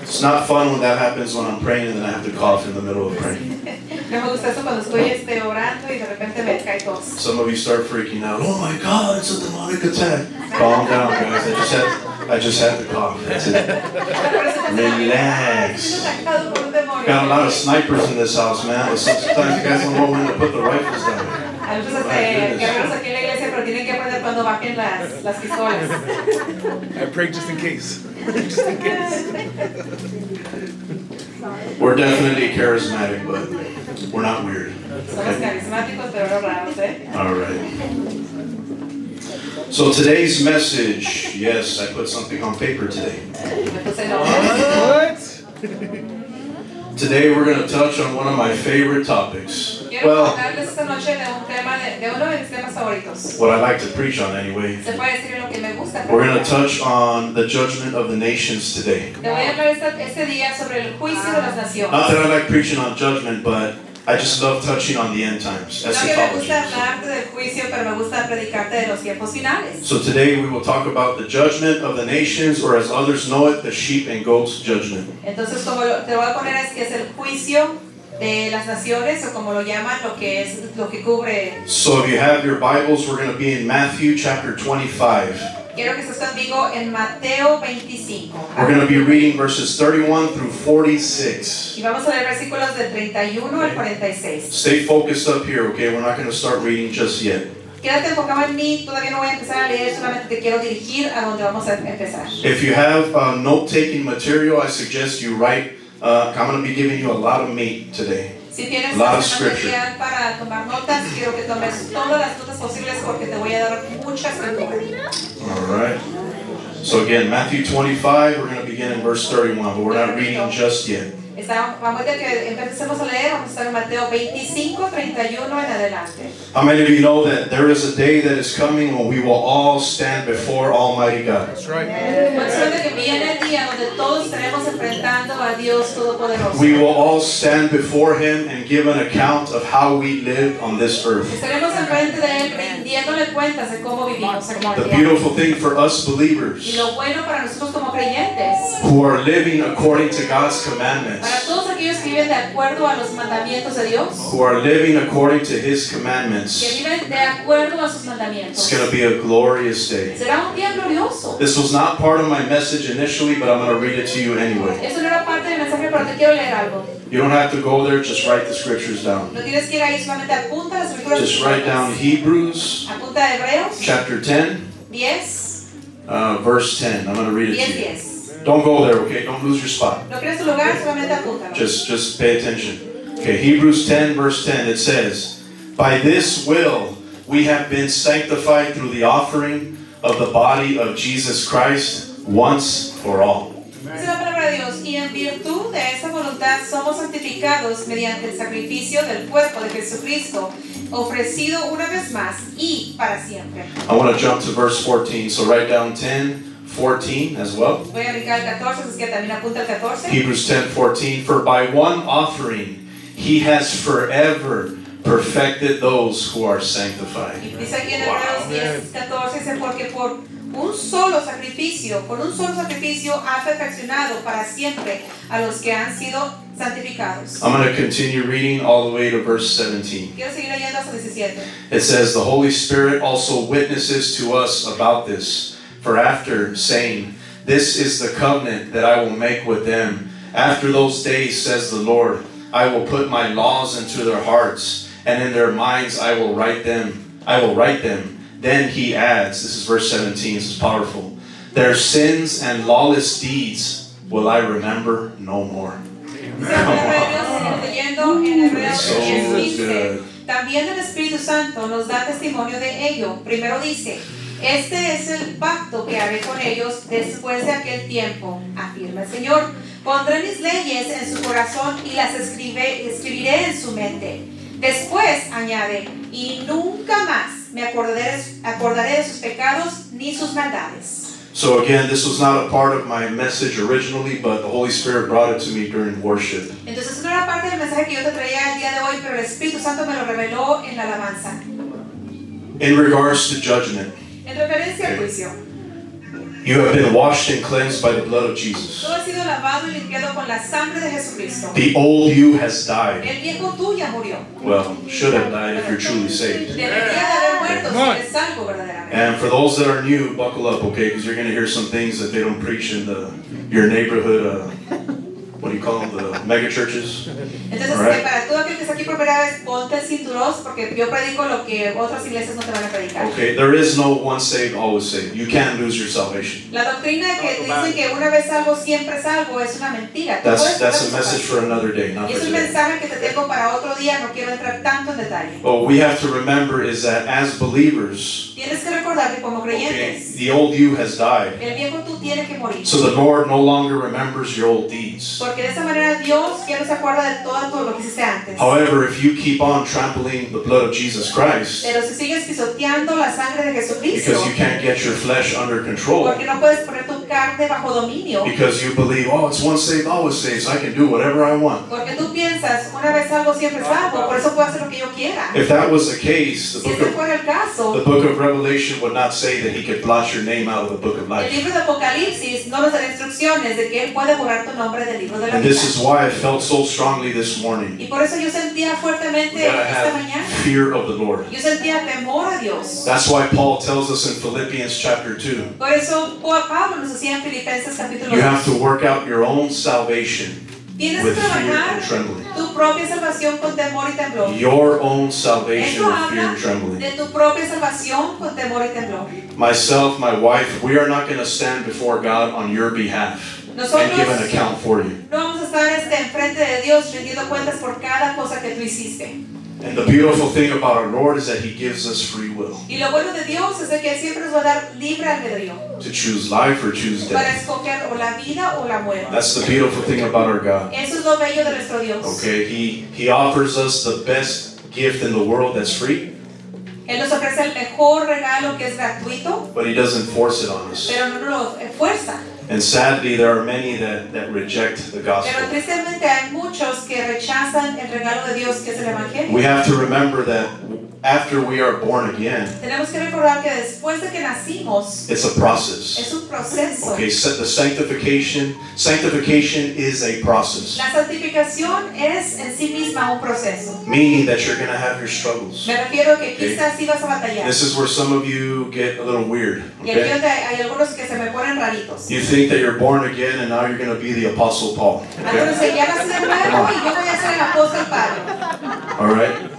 It's not fun when that happens when I'm praying and then I have to cough in the middle of praying. No me gusta eso cuando estoy orando y de repente me cae tos. Some of you start freaking out. Oh my God, it's a demonic attack. Calm down, guys. I just had to cough. That's it. Relax. Got a lot of snipers in this house, man. Sometimes you guys don't know when to put the rifles down. Hay muchos guerreros aquí en la iglesia, pero tienen que aprender cuando bajen las pistolas. I pray just in case. Just in case. We're definitely charismatic, but we're not weird. Somos carismáticos, pero no raros, ¿eh? All right. So today's message, yes, I put something on paper today. What? Today we're going to touch on one of my favorite topics. Quiero hablarles esta noche de un tema de uno de mis temas favoritos. What I like to preach on anyway. Se puede decir lo que me gusta. We're going to touch on the judgment of the nations today. Te voy a hablar este día sobre el juicio de las naciones. Not that I like preaching on judgment, but I just love touching on the end times. No que me Eschatology. gusta hablarte del juicio, pero me gusta predicarte de los tiempos finales. So today we will talk about the judgment of the nations, or as others know it, the sheep and goats judgment. Entonces, como te voy a poner es que es el juicio de las naciones, o como lo llaman, lo que cubre. So if you have your Bibles, we're going to be in Matthew chapter 25. Quiero que estés conmigo en Mateo 25. We're going to be reading verses 31 through 46. Y vamos a leer versículos del 31 al 46. Stay focused up here, okay? We're not going to start reading just yet. Quédate enfocado en mí, todavía no voy a empezar a leer, solamente te quiero dirigir a donde vamos a empezar. If you have note-taking material, I suggest you write. I'm going to be giving you a lot of meat today. Si tienes A lot of material para tomar notas, quiero que tomes todas las notas posibles porque te voy a dar mucha escritura. All right. So again, Matthew 25, we're going to begin in verse 31, but we're not reading just yet. Vamos a que empecemos a leer, vamos a estar en Mateo 25, 31 en adelante. How many of you know that there is a day that is coming when we will all stand before Almighty God? That's right. Menciono que viene el día donde todos estaremos enfrentando a Dios Todopoderoso. We will all stand before Him and give an account of how we live on this earth. Estaremos enfrente de Él rindiéndole cuentas de cómo vivimos aquí en la The tierra. beautiful thing for us Y believers lo bueno para nosotros como creyentes, who are living according to God's para commandments, todos aquellos que viven de acuerdo a los mandamientos de Dios, who are living according to His que commandments, viven de acuerdo a sus it's mandamientos, going to be a glorious day. será un día glorioso. This was not part of my message initially, but I'm going to read it to you anyway. Eso no era parte del mensaje, pero te quiero leer algo. You don't have to go there, just write the scriptures down. No tienes que ir ahí, solamente apunta las escrituras. Just write down Hebrews Apunta Hebreos chapter 10, 10, verse 10. I'm going to read it 10, to you. 10. Don't go there, okay? Don't lose your spot. No crees tu lugar, solamente apúntalo. Just pay attention. Okay, Hebrews 10, verse 10, it says, "By this will we have been sanctified through the offering of the body of Jesus Christ once for all." Dice la palabra de Dios, y en virtud de esa voluntad somos santificados mediante el sacrificio del cuerpo de Jesucristo, ofrecido una vez más y para siempre. I want to jump to verse 14, so write down 10, 14 as well. Voy a brincar el 14, así que también apunta el 14. Hebrews 10, 14, "For by one offering he has forever perfected those who are sanctified." Y dice aquí en Hebreos 10, 14, dice, porque por un solo sacrificio, con un solo sacrificio ha perfeccionado para siempre a los que han sido santificados. I'm going to continue reading all the way to verse 17. Quiero seguir leyendo hasta 17. It says, "The Holy Spirit also witnesses to us about this. For after saying, 'This is the covenant that I will make with them. After those days, says the Lord, I will put my laws into their hearts, and in their minds I will write them. Then he adds," this is verse 17, this is powerful, "Their sins and lawless deeds will I remember no more." Dice la palabra de Dios, seguimos leyendo en Hebreos So 10, dice, good. también el Espíritu Santo nos da testimonio de ello. Primero dice, este es el pacto que haré con ellos después de aquel tiempo, afirma el Señor. Pondré mis leyes en su corazón y las escribiré en su mente. Después añade, y nunca más me acordaré de sus pecados ni sus maldades. So again, this was not a part of my message originally, but the Holy Spirit brought it to me during worship. Entonces no era parte del mensaje que yo te traía el día de hoy, pero el Espíritu Santo me lo reveló en la alabanza. In regards to judgment, En referencia al juicio. You have been washed and cleansed by the blood of Jesus. Tú has sido lavado y limpiado con la sangre de Jesucristo. The old you has died. El viejo tú ya murió. Well, should have died if you're truly saved. Debería de haber muerto si eres salvo verdaderamente. And for those that are new, buckle up, okay? Because you're going to hear some things that they don't preach in your neighborhood, what do you call them, the mega churches? Entonces, Alright. para todo aquel que está aquí por primera vez, ponte el cinturón porque yo predico lo que otras iglesias no te van a predicar. Okay, there is no once saved, always saved. You can't lose your salvation. La doctrina que dice que una vez salvo, siempre salvo es una mentira. Tú That's puedes a perder tu message for another day, not Y for es un today. mensaje que te tengo para otro día, no quiero entrar tanto en detalle. What we have to remember is that as believers, Tienes que recordar que como okay, creyentes, the old you has died. el viejo tú tiene que morir. So the Lord no longer remembers your old deeds. Porque de esa manera Dios ya no se acuerda de todo lo que hiciste antes. However, if you keep on trampling the blood of Jesus Christ, Pero si sigues pisoteando la sangre de Jesucristo, because you can't get your flesh under control, porque no puedes poner tu carne bajo dominio, because you believe, oh, it's once saved, always saved, so I can do whatever I want. porque tú piensas, una vez salvo, siempre salvo, por eso puedo hacer lo que yo quiera. If that was the case, Si este fuera el caso, the book of Revelation would not say that he could blot your name out of the book of el life. libro de Apocalipsis no nos da instrucciones de que Él puede borrar tu nombre del libro de la And vida. this is why I felt so strongly this morning. Y por eso yo sentía fuertemente We gotta esta have mañana, fear of the Lord. yo sentía temor a Dios. That's why Paul tells us in Philippians chapter 2, Por eso Pablo nos decía en Filipenses capítulo you have 2, to work out your own salvation tienes que with fear trabajar and trembling. tu propia salvación con temor y temblor. Your own salvation Eso with fear habla and trembling. de tu propia salvación con temor y temblor. Myself, my wife, we are not going to stand before God on your behalf and give an account for you. No vamos a estar enfrente de Dios rindiendo cuentas por cada cosa que tú hiciste. And the beautiful thing about our Lord is that He gives us free will Y lo bueno de Dios es de que Él siempre nos va a dar libre albedrío to choose life or choose para death. escoger o la vida o la muerte. That's the beautiful thing about our God. Eso es lo bello de nuestro Dios. Okay, He offers us the best gift in the world that's free, Él nos ofrece el mejor regalo que es gratuito, but He doesn't force it on us. pero no lo fuerza. And sadly, there are many that reject the Pero gospel. tristemente hay muchos que rechazan el regalo de Dios que es el Evangelio. We have to remember that after we are born again, Tenemos que recordar que después de que nacimos it's a process. es un proceso. Okay, so the sanctification is a process, La santificación es en sí misma un proceso. meaning that you're going to have your struggles. Me refiero que quizás sí vas a batallar. This is where some of you get a little weird. Y aquí Okay, donde hay algunos que se me ponen raritos. you think that you're born again and now you're going to be the Apostle Paul. Algunos Okay, dicen, ya nací de nuevo y yo voy a ser el apóstol Pablo. all right,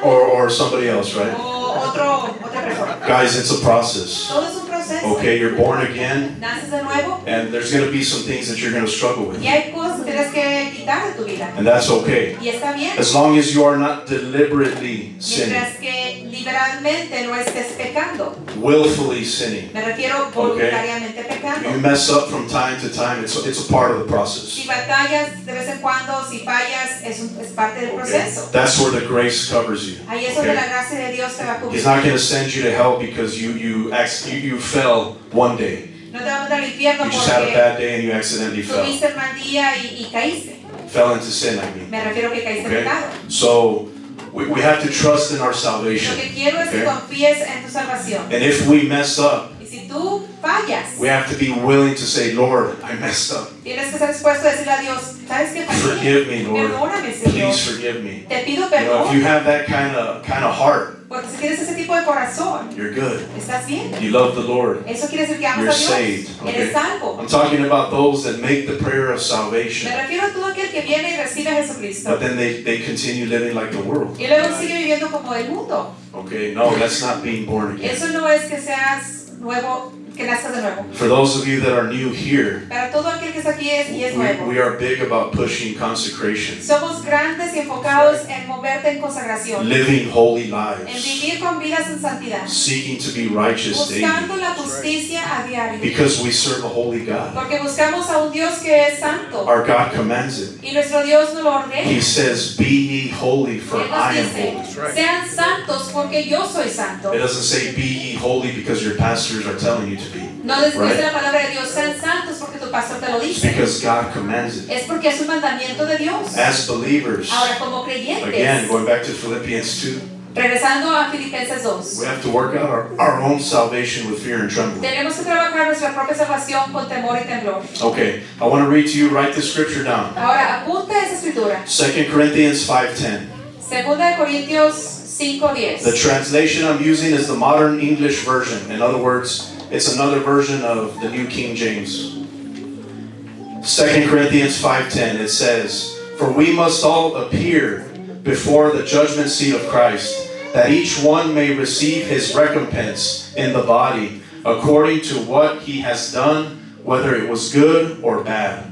or somebody else, right? O otra persona. Guys, it's a process. Todo es un proceso. Okay, you're born again, Naces de nuevo and there's going to be some things that you're going to struggle with, y hay cosas que tienes que quitar de tu vida. and that's okay. Y está bien. As long as you are not deliberately sinning, Mientras que liberalmente no estés pecando. willfully sinning. Me refiero voluntariamente pecando. You mess up from time to time, it's a part of the Si process. batallas de vez en cuando, si fallas, es parte del Okay? proceso. That's where the grace covers you. Ahí es donde la Okay? gracia de Dios te va a He's cubrir. not going to send you to hell because you fell one day. No te va a mandar al infierno You just had a porque bad day and you accidentally fell. tuviste el mal día y caíste. Fell into sin, I mean. Me refiero que caíste en Okay? pecado. So we have to trust in our Lo salvation. que quiero es que Okay? confíes en tu salvación. And if we mess up, Y si tú fallas, we have to be willing to say, Lord, I messed up. tienes que estar dispuesto a decirle a Dios, ¿sabes qué fallé? Forgive me, Lord. Perdóname, Señor. Please forgive me. Te pido You know, if you perdón. have that kind of heart, Porque si tienes ese tipo de corazón, you're good. ¿estás bien? You love the Lord. Eso quiere decir que amas You're a Dios. saved. Okay? Eres salvo. I'm talking about those that make the prayer of Me salvation, refiero a todo aquel que viene y recibe a Jesucristo. but then they continue living like the world. Y luego sigue viviendo como el mundo. Okay, no, that's not being born again. Eso no es que seas nuevo, que nazcas de nuevo. For those of you that are new here, Para todo aquel que está aquí y es nuevo. we are big about pushing consecration, Somos grandes y enfocados en moverte en consagración. living holy En lives, vivir con vidas en santidad. seeking to be righteous Buscando daily, la justicia a diario. because we serve a holy God. Porque buscamos a un Dios que es santo. Our God commands it. Y nuestro Dios nos lo ordena. He says, "Be ye holy, for Él nos I am dice, holy." sean santos porque yo soy santo. It doesn't say, "Be ye holy," because your pastors are telling you to be. No dice Right. la palabra de Dios, sean santos porque tu pastor te lo It's dice. because God commands it. Es porque es un mandamiento de Dios. As believers, Ahora, como creyentes, again, going back to Philippians 2, Regresando a Filipenses We 2. have to work out our own salvation with fear and trembling. Tenemos que trabajar nuestra propia salvación con temor y temblor. Okay, I want to read to you, write this scripture down. Ahora, apunta esa escritura. 2 Corinthians 5:10. Segunda de Corintios The 5:10. translation I'm using is the modern English version. In other words, it's another version of the New King James. 2 Corinthians 5:10, it says, "For we must all appear before the judgment seat of Christ, that each one may receive his recompense in the body, according to what he has done, whether it was good or bad."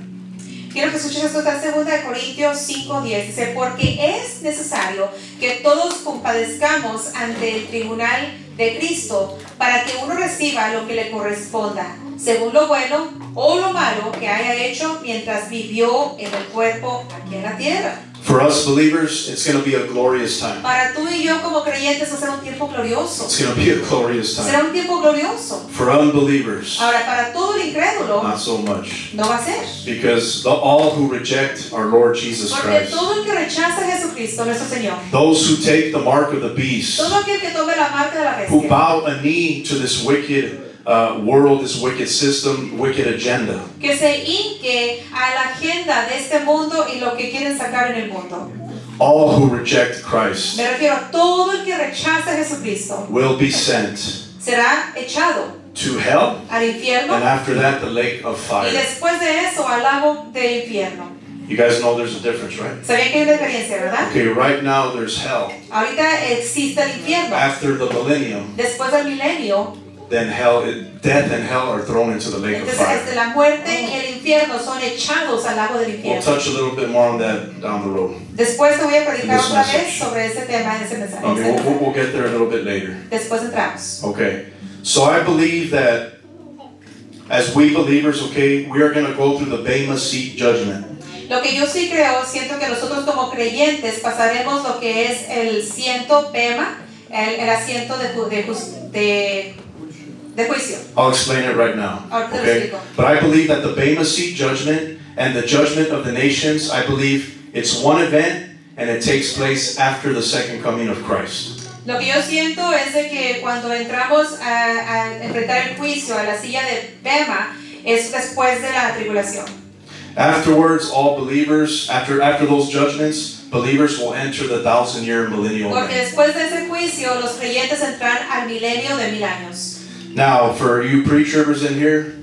Quiero que escuches esto, está en 2 de Corintios 5:10. Dice, porque es necesario que todos compadezcamos ante el tribunal de Cristo para que uno reciba lo que le corresponda, según lo bueno o lo malo que haya hecho mientras vivió en el cuerpo aquí en la tierra. For us believers, it's going to be a glorious time. Para tú y yo como creyentes va a ser un tiempo glorioso. It's going to be a glorious Será time. un tiempo glorioso. For unbelievers, Ahora, para todo el incrédulo, not so much. no va a ser. Because all who reject our Lord Jesus Porque Christ, todo el que rechaza a Jesucristo, nuestro Señor, those who take the mark of the beast, todo aquel que tome la marca de la who bestia, bow a knee to this wicked world, this wicked system, wicked agenda, que se hinque a la agenda de este mundo y lo que quieren sacar en el mundo. all who reject Christ Me refiero a todo el que rechaza a Jesucristo, will be sent será echado to hell, al infierno and after that, the lake of y fire. después de eso al lago del infierno. You guys know there's a difference, right? ¿Sabían que hay una diferencia, verdad? Okay, right now there's hell. Ahorita existe el infierno. After the millennium, Después del milenio, then death and hell are thrown into the lake of entonces fire. desde la muerte y el infierno son echados al lago del We'll infierno. touch a little bit more on that down the road. Después te voy a predicar In this otra message. vez sobre ese tema en ese mensaje. Okay, we'll get there a little bit later. Después entramos. Okay, so I believe that as we believers, okay, we are going to go through the Bema Seat judgment. Lo que yo sí creo, siento que nosotros como creyentes pasaremos lo que es el ciento Bema, el asiento de juicio. I'll explain it right now. Ahorita lo Okay, explico. but I believe that the Bema Seat judgment and the judgment of the nations, I believe it's one event and it takes place after the second coming of Christ. Lo que yo siento es de que cuando entramos a enfrentar el juicio a la silla de Bema es después de la tribulación. Afterwards, all believers, after those judgments, believers will enter the 1,000-year millennial Porque reign. después de ese juicio los creyentes entran al milenio de 1000 años. Now, for you pre-tribbers in here,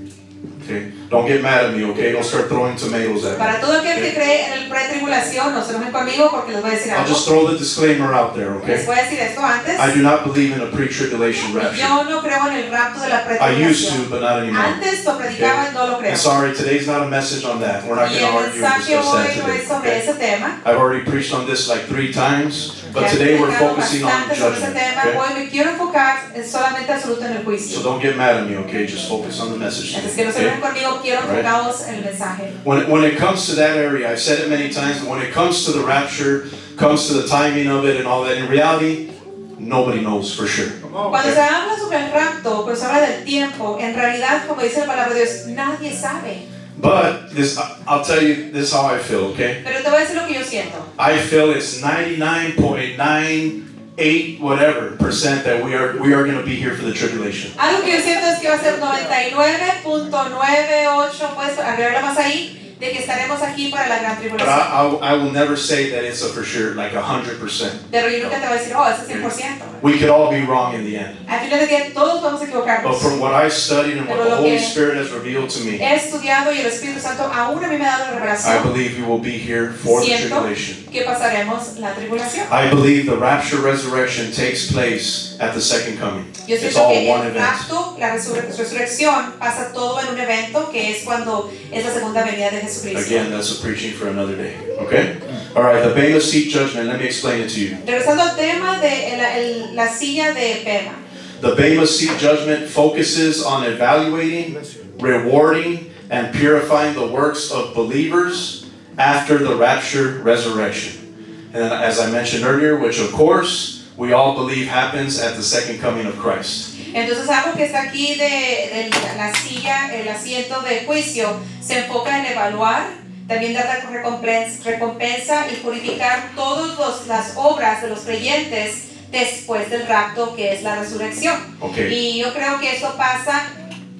okay, don't get mad at me, okay? Don't start throwing tomatoes at me. Para todo aquel que cree en el pretribulación, no se enojen conmigo porque les voy a decir I'll algo. just throw the disclaimer out there, Les okay? voy a decir esto antes. I do not believe in a pre-tribulation rapture. Yo no creo en el rapto de la I used to, pretribulación. but not anymore. Antes lo predicaba y no lo creo. And sorry, today's not a message on that. We're not Y going to el argue and mensaje discuss hoy that no today. es sobre Okay? ese tema. I've already preached on this like 3 times, but Ya he today we're predicado focusing on bastante sobre ese judgment. tema. Okay? Hoy me quiero enfocar solamente absoluto en el So juicio. don't get mad at me, okay? Just focus on the message. Entonces que no se Okay? enojen conmigo, quiero Right. enfocados en el mensaje. When it comes to that area, I've said it many times, but when it comes to the rapture, comes to the timing of it and all that, in reality, nobody knows for sure. Cuando se habla sobre el rapto, cuando se habla del tiempo, en realidad, como dice la palabra de Dios, nadie sabe. But this, I'll tell you, this is how I feel, okay? Pero te voy a decir lo que yo siento. I feel it's 99.98 whatever percent that we are going to be here for the tribulation. Algo que yo siento es que va a ser 99.98, pues agregarla más ahí, de que estaremos aquí para la gran But tribulación. I will never say that it's a for sure, like 100%. Pero yo nunca te voy a decir, oh, eso es 100%. We could all be wrong in the end. Al final del día, todos podemos But equivocarnos. from what I've studied and what Pero the lo Holy que Spirit has revealed to me, He estudiado y el Espíritu Santo aún a mí me ha dado la I revelación. believe we will be here for the Siento tribulation. que pasaremos la tribulación. I believe the rapture resurrection takes place at the second coming. Yo It's siento all que one el event. rapto, la resurrección, pasa todo en un evento que es cuando es la segunda venida de Jesucristo. Again, that's a preaching for another day. Okay? All right, the Bema Seat judgment, let me explain it to you. Regresando al tema de la silla de Bema. The Bema Seat judgment focuses on evaluating, rewarding, and purifying the works of believers after the rapture resurrection. And then, as I mentioned earlier, which of course we all believe happens at the second coming of Christ. Entonces algo que está aquí de la silla, el asiento de juicio, se enfoca en evaluar, también dar recompensa y purificar todas las obras de los creyentes después del rapto, que es la resurrección. Okay. Y yo creo que esto pasa,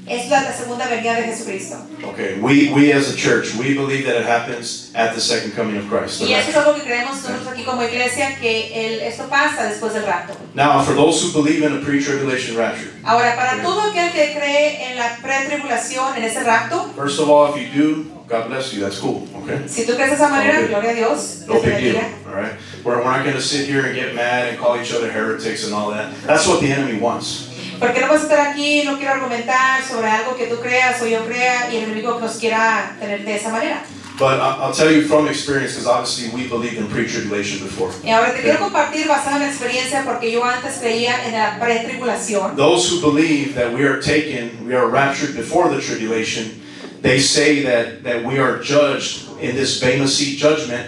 es la segunda venida de Jesucristo. Okay, we as a church, we believe that it happens at the second coming of Christ. Y eso es algo que creemos nosotros aquí como iglesia, que esto pasa después del rapto. Now, for those who believe in a pre-tribulation rapture, Ahora, para todo aquel que cree en la pretribulación, en ese rapto, first of all, if you do, God bless you, that's cool, okay? si tú crees de esa manera, Okay. gloria a Dios, No Dios te big deal, bendiga. all right? We're not going to sit here and get mad and call each other heretics and all that. That's what the enemy wants. Porque no vas a estar aquí, no quiero argumentar sobre algo que tú creas o yo crea y el enemigo nos quiera tener de esa manera. But I'll tell you from experience, because obviously we believed in pre-tribulation before. Y ahora te quiero compartir basado en mi experiencia porque yo antes creía en la pretribulación. Those who believe that we are raptured before the tribulation, they say that we are judged in this Bema Seat judgment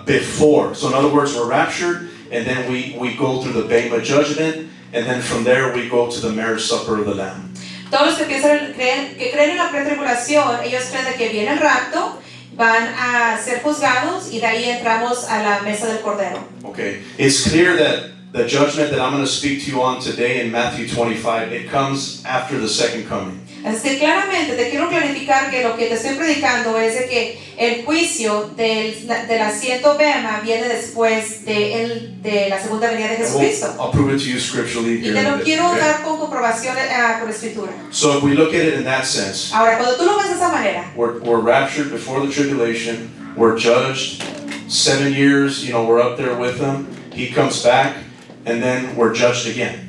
before. So in other words, we're raptured, and then we go through the Bema judgment, and then from there we go to the marriage supper of the Lamb. Todos los que creen en la pretribulación, ellos creen de que viene el rapto, van a ser juzgados y de ahí entramos a la mesa del Cordero. Okay, it's clear that the judgment that I'm going to speak to you on today in Matthew 25, it comes after the second coming. Así que claramente te quiero clarificar que lo que te estoy predicando es de que el juicio del asiento Bema viene después de la segunda venida de Jesucristo. I'll prove it to you scripturally Y here te in a lo bit, quiero okay? dar con comprobación por escritura. So if we look at it in that sense, Ahora, cuando tú lo ves de esa manera, we're raptured before the tribulation, we're judged 7 years, we're up there with him, he comes back, and then we're judged again.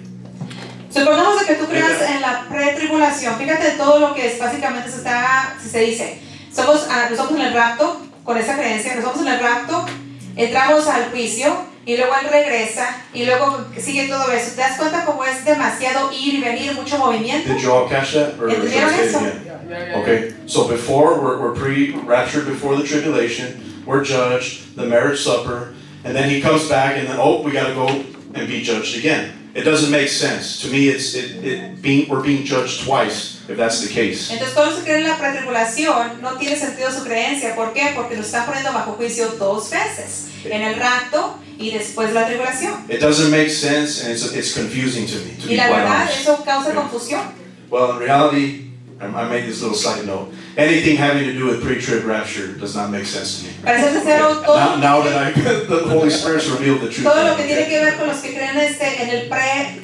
supongamos de que tú creas en la pretribulación. Fíjate todo lo que es básicamente si se dice. Nos somos en el rapto, con esa creencia, nos somos en el rapto, entramos al juicio y luego él regresa y luego sigue todo eso. ¿Te das cuenta cómo es demasiado ir y venir, mucho movimiento? Did you all catch that? Or should I ¿Entendieron say it eso? again? Okay, so before, we're pre-raptured before the tribulation, we're judged, the marriage supper, and then he comes back and then, we gotta go and be judged again. It doesn't make sense. To me, we're being judged twice, if that's the case. Entonces todos los que creen en la pretribulación no tiene sentido su creencia. ¿Por qué? Porque nos están poniendo bajo juicio 2 veces. En el rapto y después de la tribulación. It doesn't make sense, and it's confusing to me, to Y be la quite verdad, honest. eso causa confusión. Well, in reality, I made this little side note. Anything having to do with pre-trib rapture does not make sense to me. Para ser sincero, todo Now that the Holy Spirit's revealed the truth. lo que tiene que ver con los que creen en el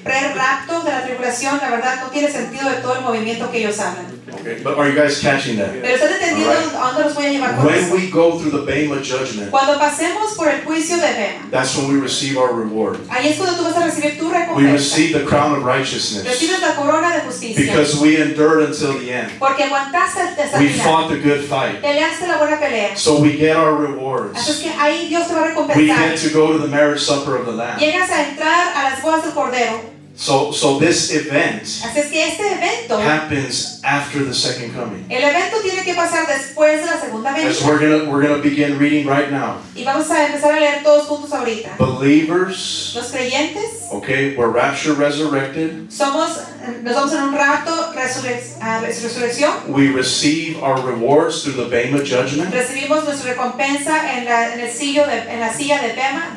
pre-rapto de la tribulación, la verdad no tiene sentido de todo el movimiento que ellos hablan. Okay, but are you guys catching that? Pero están entendiendo Alright. a dónde los voy a llevar con When eso. we go through the Bema judgment, Cuando pasemos por el juicio de Bema, that's when we receive our reward. ahí es cuando tú vas a recibir tu We recompensa. receive the crown of righteousness Recibes la corona de justicia. because we endured until the end. Porque aguantaste hasta We el final. fought the good fight. Peleaste la buena pelea. So we get our Así es rewards. que ahí Dios te va a We recompensar. get to go to the marriage supper of the Lamb. Llegas a entrar a las bodas del Cordero. So this event Así es que este evento, happens after the second coming. el evento tiene que pasar después de la segunda As venida. we're gonna begin reading right now. Y vamos a empezar a leer todos juntos ahorita. Believers, Los creyentes okay, we're rapture resurrected. nos vamos en un rato, resurrección. We receive our rewards through the Bema judgment. Recibimos nuestra recompensa en la silla de Bema,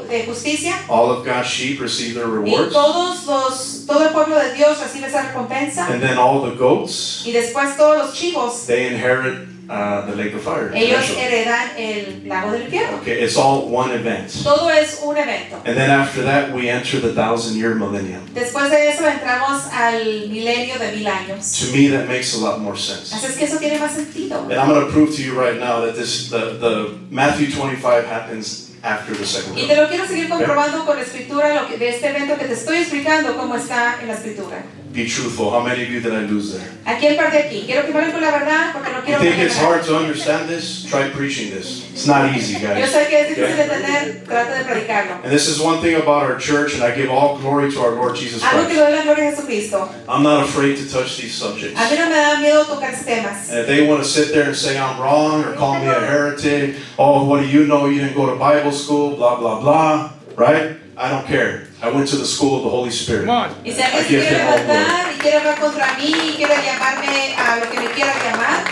de justicia. All of God's sheep receive their Y rewards. todo el pueblo de Dios recibe esa recompensa. And then all the goats, Y después todos los chivos, they inherit the lake of fire. ellos eventually. heredan el lago del infierno. Okay, it's all one event. Todo es un evento. And then after that, we enter the 1,000-year millennium. Después de eso entramos al milenio de 1000 años. To me, that makes a lot more sense. Así es que eso tiene más sentido. And I'm going to prove to you right now that the Matthew 25 happens after the second Y te coming. lo quiero seguir comprobando con la escritura, de este evento que te estoy explicando cómo está en la escritura. Be truthful. How many of you did I lose there? ¿A quién perdí aquí? Quiero que me hablen con la verdad porque no You quiero think que it's hard to understand this? Try preaching this. It's not easy, Yo guys. sé que es difícil de entender, trata de predicarlo. And this is one thing about our church, and I give all glory to our Lord Jesus Algo que Christ. le doy la gloria a Jesucristo. I'm not afraid to touch these subjects. A mí no me da miedo tocar estos temas. And if they want to sit there and say I'm wrong or call me a heretic, oh, what do you know? You didn't go to Bible school, blah, blah, blah, right? I don't care. I went to the school of the Holy Spirit. Come on. Y si alguien I se give quiere him all levantar y quiere hablar contra mí y quiere llamarme a lo que me quiera llamar,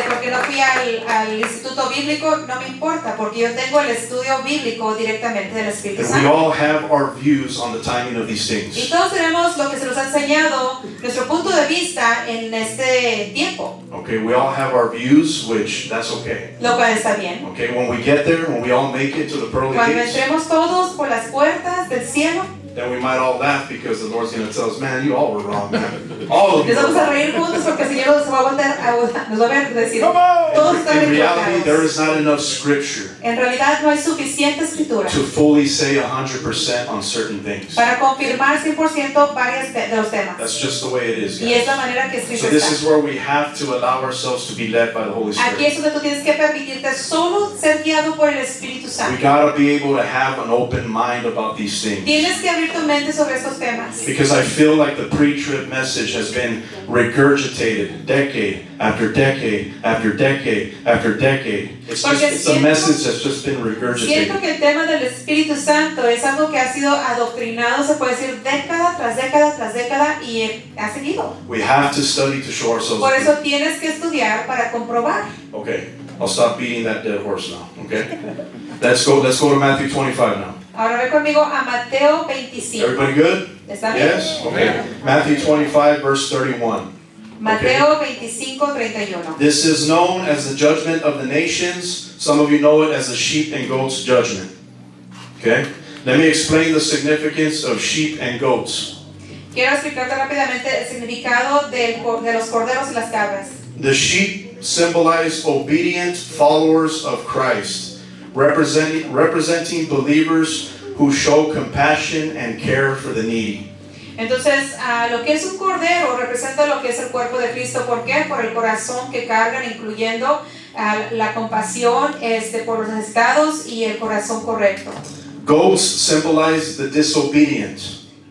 porque no fui al instituto instituto bíblico, no me importa, porque yo tengo el estudio bíblico directamente del Espíritu And we Santo. all have our views on the timing of these Y things. todos tenemos lo que se nos ha enseñado, nuestro punto de vista en este tiempo, Okay, we all have our views, which that's okay. lo cual está bien. Okay, when we get there, when we all make it to the pearly Cuando gates, entremos todos por las puertas del cielo, then we might all laugh because the Lord's going to tell us, man, you all were wrong, man. All of you. les vamos a reír juntos porque el Señor nos va a volver nos va a ver decir, todos están In reality, there equivocados. is not enough scripture En realidad no hay suficiente escritura to fully say 100% on certain things. para confirmar 100% varios de los temas. That's just the way it is, Y es la guys. manera que escrito So this está. is where we have to allow ourselves to be led by the Holy Aquí Spirit. es donde tú tienes que permitirte solo ser guiado por el Espíritu We Santo. gotta be able to have an open mind about these things. Tienes que abrir tu mente sobre estos temas. Because I feel like the pre-trib message has been regurgitated decade after decade after decade after decade. It's a message that's just been Siento regurgitated. que el tema del Espíritu Santo es algo que ha sido adoctrinado, se puede decir, década tras década tras década y ha seguido. We have to study to show ourselves Por eso approved. tienes que estudiar para comprobar. Okay, I'll stop beating that dead horse now. Okay, let's go to Matthew 25 now. Ahora ve conmigo a Mateo 25. Everybody good? ¿Está bien? Yes. Okay. Matthew 25 verse 31. Mateo 25, 31. This is known as the judgment of the nations. Some of you know it as the sheep and goats judgment. Okay? Let me explain the significance of sheep and goats. Quiero explicarte rápidamente el significado de los corderos y las cabras. The sheep symbolize obedient followers of Christ, representing believers who show compassion and care for the needy. Entonces, lo que es un cordero representa lo que es el cuerpo de Cristo. ¿Por qué? Por el corazón que cargan, incluyendo la compasión por los necesitados y el corazón correcto. Goats symbolize the disobedient,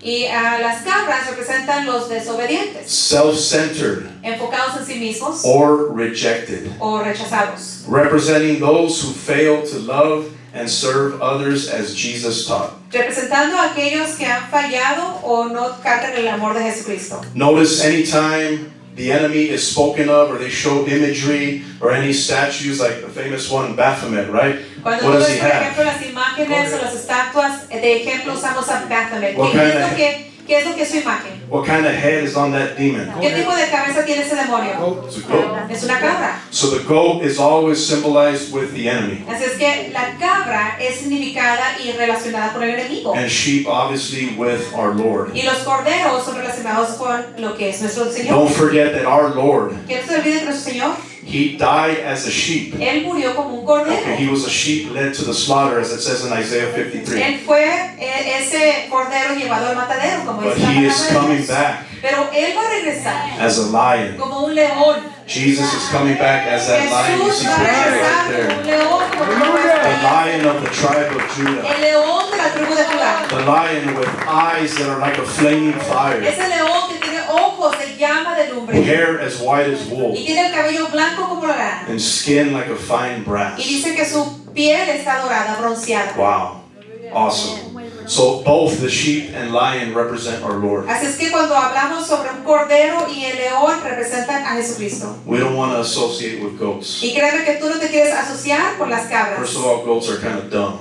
Y las cabras representan los desobedientes, self-centered, enfocados en sí mismos or rejected, o rechazados, representing those who fail to love and serve others as Jesus taught. representando a aquellos que han fallado o no cargan el amor de Jesucristo. Notice anytime the enemy is spoken of or they show imagery or any statues like the famous one, Baphomet, right? Cuando What tú does ves, he por have? ejemplo, las imágenes o las estatuas, de ejemplo usamos a Baphomet. What ¿Qué kind es of- lo que ¿Qué es lo que es su imagen? What kind of head is on that demon? ¿Qué tipo de cabeza tiene ese demonio? It's a goat. Es una cabra. So the goat is always symbolized with the enemy. Así es que la cabra es significada y relacionada con el enemigo. And sheep obviously with our Lord. Y los corderos son relacionados con lo que es nuestro Señor. Don't forget that our Lord, Que no se olvide que nuestro Señor, He died as a sheep. Él murió como un Okay, cordero. He was a sheep led to the slaughter, as it says in Isaiah 53. Él fue ese cordero llevado al matadero, como But dice la He is palabra de coming Dios. back Pero Él va a regresar as a lion. como un león. Jesus is coming back as that lion you Jesús see va a pictured regresar right como un there. león, como tú The ves. lion of the tribe of Judah. El león de la tribu de Judá. The lion with eyes that are like a flaming fire. Ese león que tiene ojos de llama de lumbre. Hair as white as wool. Y tiene el cabello blanco como la lana. And skin like a fine brass. Y dice que su piel está dorada, bronceada. Wow. Awesome. So both the sheep and lion represent our Lord. Así es que cuando hablamos sobre un cordero y el león representan a Jesucristo. We don't want to associate with goats. Y créeme que tú no te quieres asociar con las cabras. First of all, goats are kind of dumb.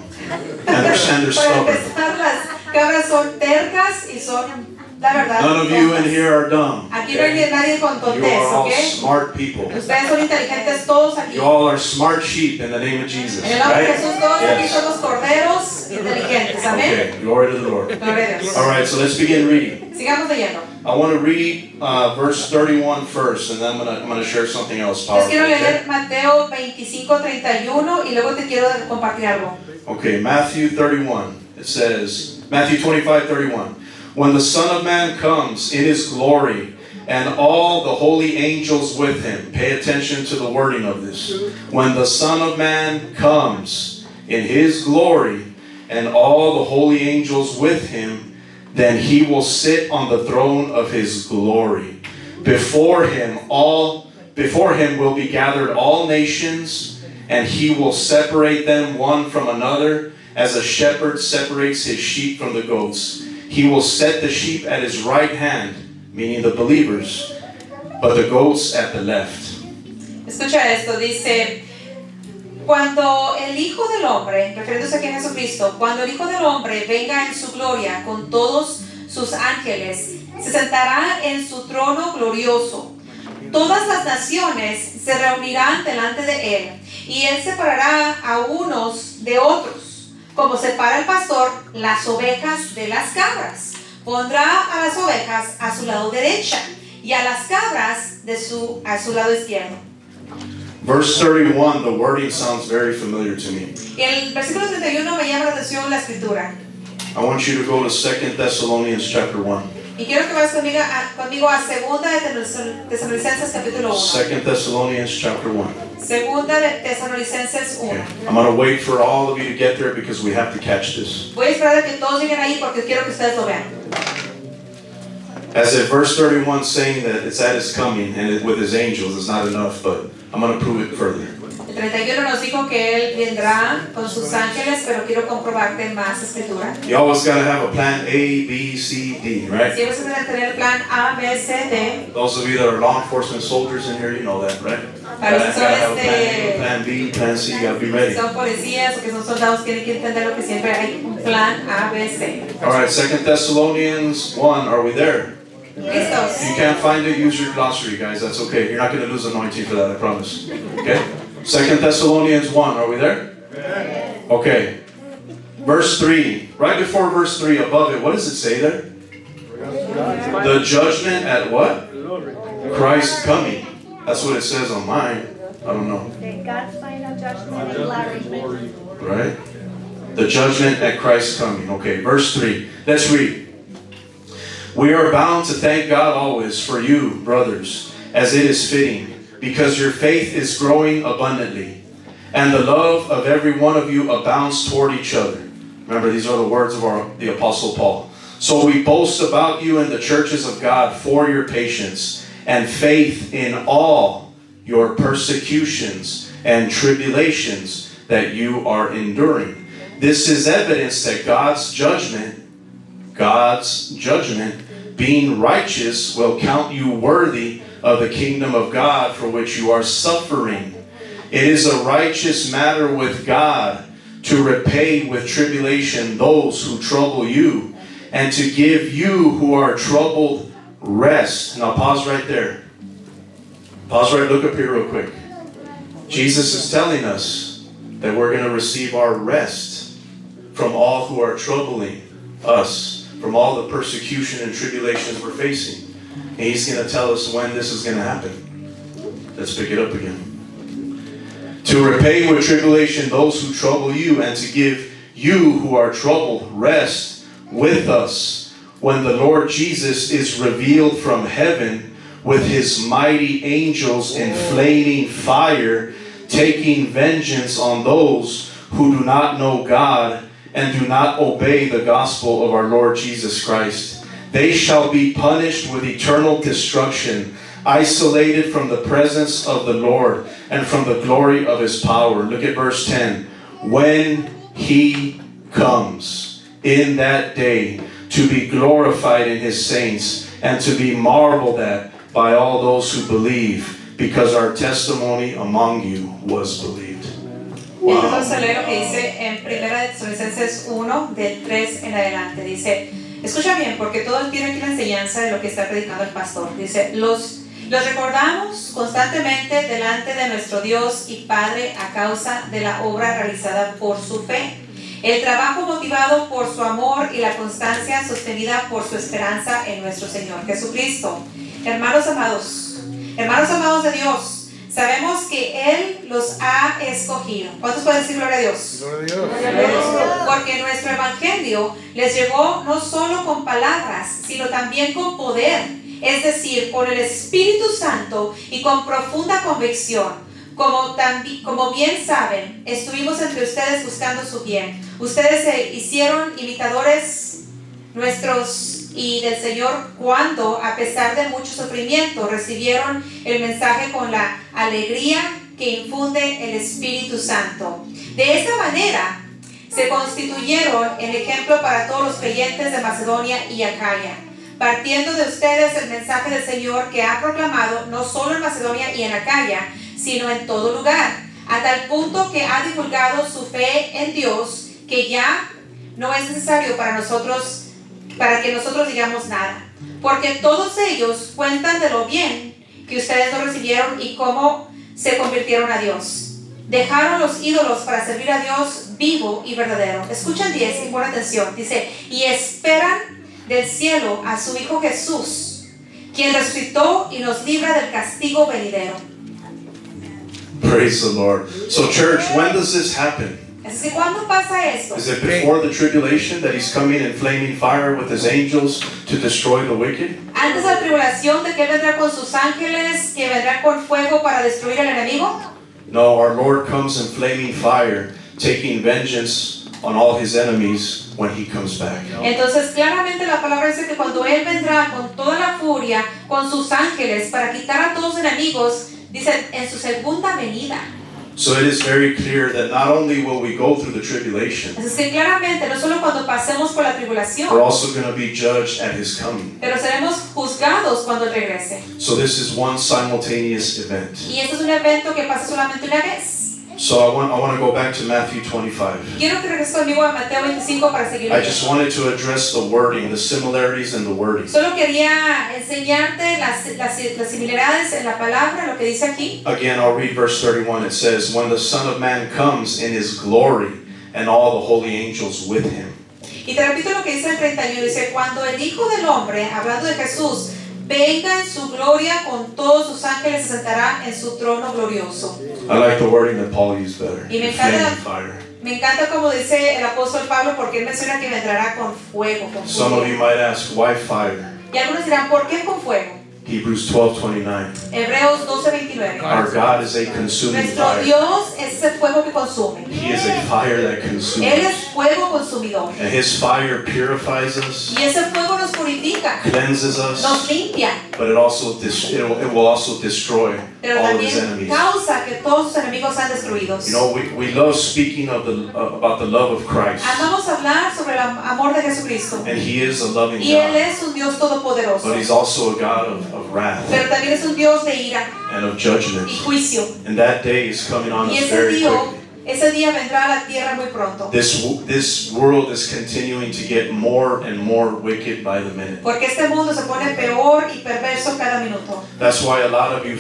And they're Para stubborn. empezar, las cabras son tercas y son, la verdad, None of you in tontas. here are dumb. Aquí no hay nadie con You tontez, are all ¿ok? smart people. Ustedes son inteligentes todos aquí. You all are smart sheep in the name of Jesus. En el nombre de Right? Jesús, todos aquí Yes. somos corderos inteligentes. Amén. Okay. Glory to the Lord. Gloria a Dios. All right, so let's begin reading. Sigamos leyendo. I want to read verse 31 first, and then I'm gonna share something else Les powerful. quiero Okay? leer Mateo 25:31 y luego te quiero compartir algo. Okay, Matthew 31. It says, Matthew 25:31. When the Son of Man comes in His glory, and all the holy angels with Him. Pay attention to the wording of this. When the Son of Man comes in His glory, and all the holy angels with Him, then He will sit on the throne of His glory. Before Him will be gathered all nations, and He will separate them one from another, as a shepherd separates his sheep from the goats. He will set the sheep at His right hand, meaning the believers, but the goats at the left. Escucha esto, dice, Cuando el Hijo del Hombre, refiriéndose aquí a Jesucristo, cuando el Hijo del Hombre venga en su gloria con todos sus ángeles, se sentará en su trono glorioso. Todas las naciones se reunirán delante de él, y él separará a unos de otros, como separa el pastor las ovejas de las cabras. Pondrá a las ovejas a su lado derecha y a las cabras a su lado izquierdo. Verse 31, the wording sounds very familiar to me. El versículo 31 me llama la atención la escritura. I want you to go to 2 Thessalonians chapter 1. Y quiero que vayas conmigo a Segunda de Tesalonicenses capítulo 1. 2 Thessalonians chapter 1. Segunda de Tesalonicenses 1. Okay. I'm going to wait for all of you to get there because we have to catch this. Voy a esperar a que todos lleguen ahí porque quiero que ustedes lo vean. As if verse 31 saying that it's at his coming and with his angels is not enough, but I'm going to prove it further. El 31 nos dijo que él vendrá con sus ángeles, pero quiero comprobarte más escritura. You always got to have a plan A, B, C, D, right? Siempre se debe tener el plan A, B, C, D. Those of you that are law enforcement soldiers in here, you know that, right? Para los Gotta que have son, a plan A, plan B, plan C, you got to be ready. son policías o que son soldados, tienen que entender lo que siempre hay un plan A, B, C. All right, 2 Thessalonians 1, are we there? ¿Listos? If you can't find it, use your glossary, guys. That's okay. You're not going to lose anointing for that, I promise. Okay? 2 Thessalonians 1, are we there? Okay. Verse 3. Right before verse 3, above it, what does it say there? The judgment at what? Christ coming. That's what it says on mine. I don't know. God's final judgment and glory. Right? The judgment at Christ coming. Okay, verse 3. Let's read. We are bound to thank God always for you, brothers, as it is fitting, because your faith is growing abundantly, and the love of every one of you abounds toward each other. Remember, these are the words of the Apostle Paul. So we boast about you in the churches of God for your patience and faith in all your persecutions and tribulations that you are enduring. This is evidence that God's judgment, being righteous, will count you worthy of the kingdom of God for which you are suffering. It is a righteous matter with God to repay with tribulation those who trouble you, and to give you who are troubled rest. Now pause right there. Pause right, look up here real quick. Jesus is telling us that we're going to receive our rest from all who are troubling us, from all the persecution and tribulations we're facing. And he's going to tell us when this is going to happen. Let's pick it up again. To repay with tribulation those who trouble you, and to give you who are troubled rest with us when the Lord Jesus is revealed from heaven with his mighty angels in flaming fire, taking vengeance on those who do not know God and do not obey the gospel of our Lord Jesus Christ. They shall be punished with eternal destruction, isolated from the presence of the Lord and from the glory of his power. Look at verse 10. When he comes in that day to be glorified in his saints and to be marveled at by all those who believe, because our testimony among you was believed. Wow. Vamos a leer lo que dice en 1 Tesalonicenses 1, del 3 en adelante. Dice, escucha bien, porque todo tiene aquí la enseñanza de lo que está predicando el pastor. Dice, los recordamos constantemente delante de nuestro Dios y Padre a causa de la obra realizada por su fe, el trabajo motivado por su amor y la constancia sostenida por su esperanza en nuestro Señor Jesucristo. Hermanos amados de Dios, sabemos que Él los ha escogido. ¿Cuántos pueden decir gloria a Dios? Gloria a Dios. Porque nuestro evangelio les llegó no solo con palabras, sino también con poder, es decir, por el Espíritu Santo y con profunda convicción. Como bien saben, estuvimos entre ustedes buscando su bien. Ustedes se hicieron imitadores nuestros y del Señor cuando, a pesar de mucho sufrimiento, recibieron el mensaje con la alegría que infunde el Espíritu Santo. De esta manera se constituyeron el ejemplo para todos los creyentes de Macedonia y Acaya, partiendo de ustedes el mensaje del Señor que ha proclamado no solo en Macedonia y en Acaya, sino en todo lugar. a tal punto que ha divulgado su fe en Dios, que ya no es necesario para que nosotros digamos nada, porque todos ellos cuentan de lo bien que ustedes no recibieron y cómo se convirtieron a Dios. Dejaron los ídolos para servir a Dios vivo y verdadero. Escuchen 10 y pon atención. Dice, y esperan del cielo a su Hijo Jesús, quien resucitó y nos libra del castigo venidero. Praise the Lord. So church, when does this happen? Así que ¿cuándo pasa esto? Is it before the tribulation that he's coming in flaming fire with his angels to destroy the wicked? Antes de la tribulación de que Él vendrá con sus ángeles, que vendrá con fuego para destruir al enemigo. No, our Lord comes in flaming fire, taking vengeance on all his enemies when he comes back. Entonces claramente la palabra dice que cuando Él vendrá con toda la furia, con sus ángeles, para quitar a todos los enemigos, dice en su segunda venida. So it is very clear that not only will we go through the tribulation, Así que claramente no solo cuando pasemos por la tribulación, we're also going to be judged at his coming. pero seremos juzgados cuando Él regrese. So this is one simultaneous event. Y este es un evento que pasa solamente una vez. So I want to go back to Matthew 25. Quiero que regreses conmigo a Mateo 25 para seguir I leyendo. just wanted to address the wording, the similarities in the wording. Solo quería enseñarte las similaridades en la palabra, lo que dice aquí. Again, I'll read verse 31. It says, when the Son of Man comes in his glory and all the holy angels with him. Y te repito lo que dice el 31. Dice, cuando el Hijo del Hombre, hablando de Jesús, venga en su gloria con todos sus ángeles, se sentará en su trono glorioso. I like the wording that Paul used better. Y me encanta, Flaming fire. me encanta como dice el apóstol Pablo, porque él menciona que vendrá con fuego, con Some of you fuego. might ask, why fire? Y algunos dirán, ¿por qué con fuego? Hebrews 12:29. Hebreos 12:29. Our God is a consuming Nuestro fire. Dios es el fuego que consume. He is a fire that Él consumes. es fuego consumidor. And his fire purifies us, Y ese fuego nos purifica, cleanses nos us, limpia, but it will also destroy pero all of his también enemies. causa que todos sus enemigos sean destruidos. You know, we love speaking of about the love of Christ. Amamos hablar sobre el amor de Jesucristo. And he is a loving Y Él God, es un Dios todopoderoso. but he's also a God of wrath Pero también es un Dios de ira and of judgment. y juicio. And that day is coming on Y us very quickly. ese día vendrá a la tierra muy pronto. This world is continuing to get more and more wicked by the minute. Porque este mundo se pone peor y perverso cada minuto. That's why a lot of you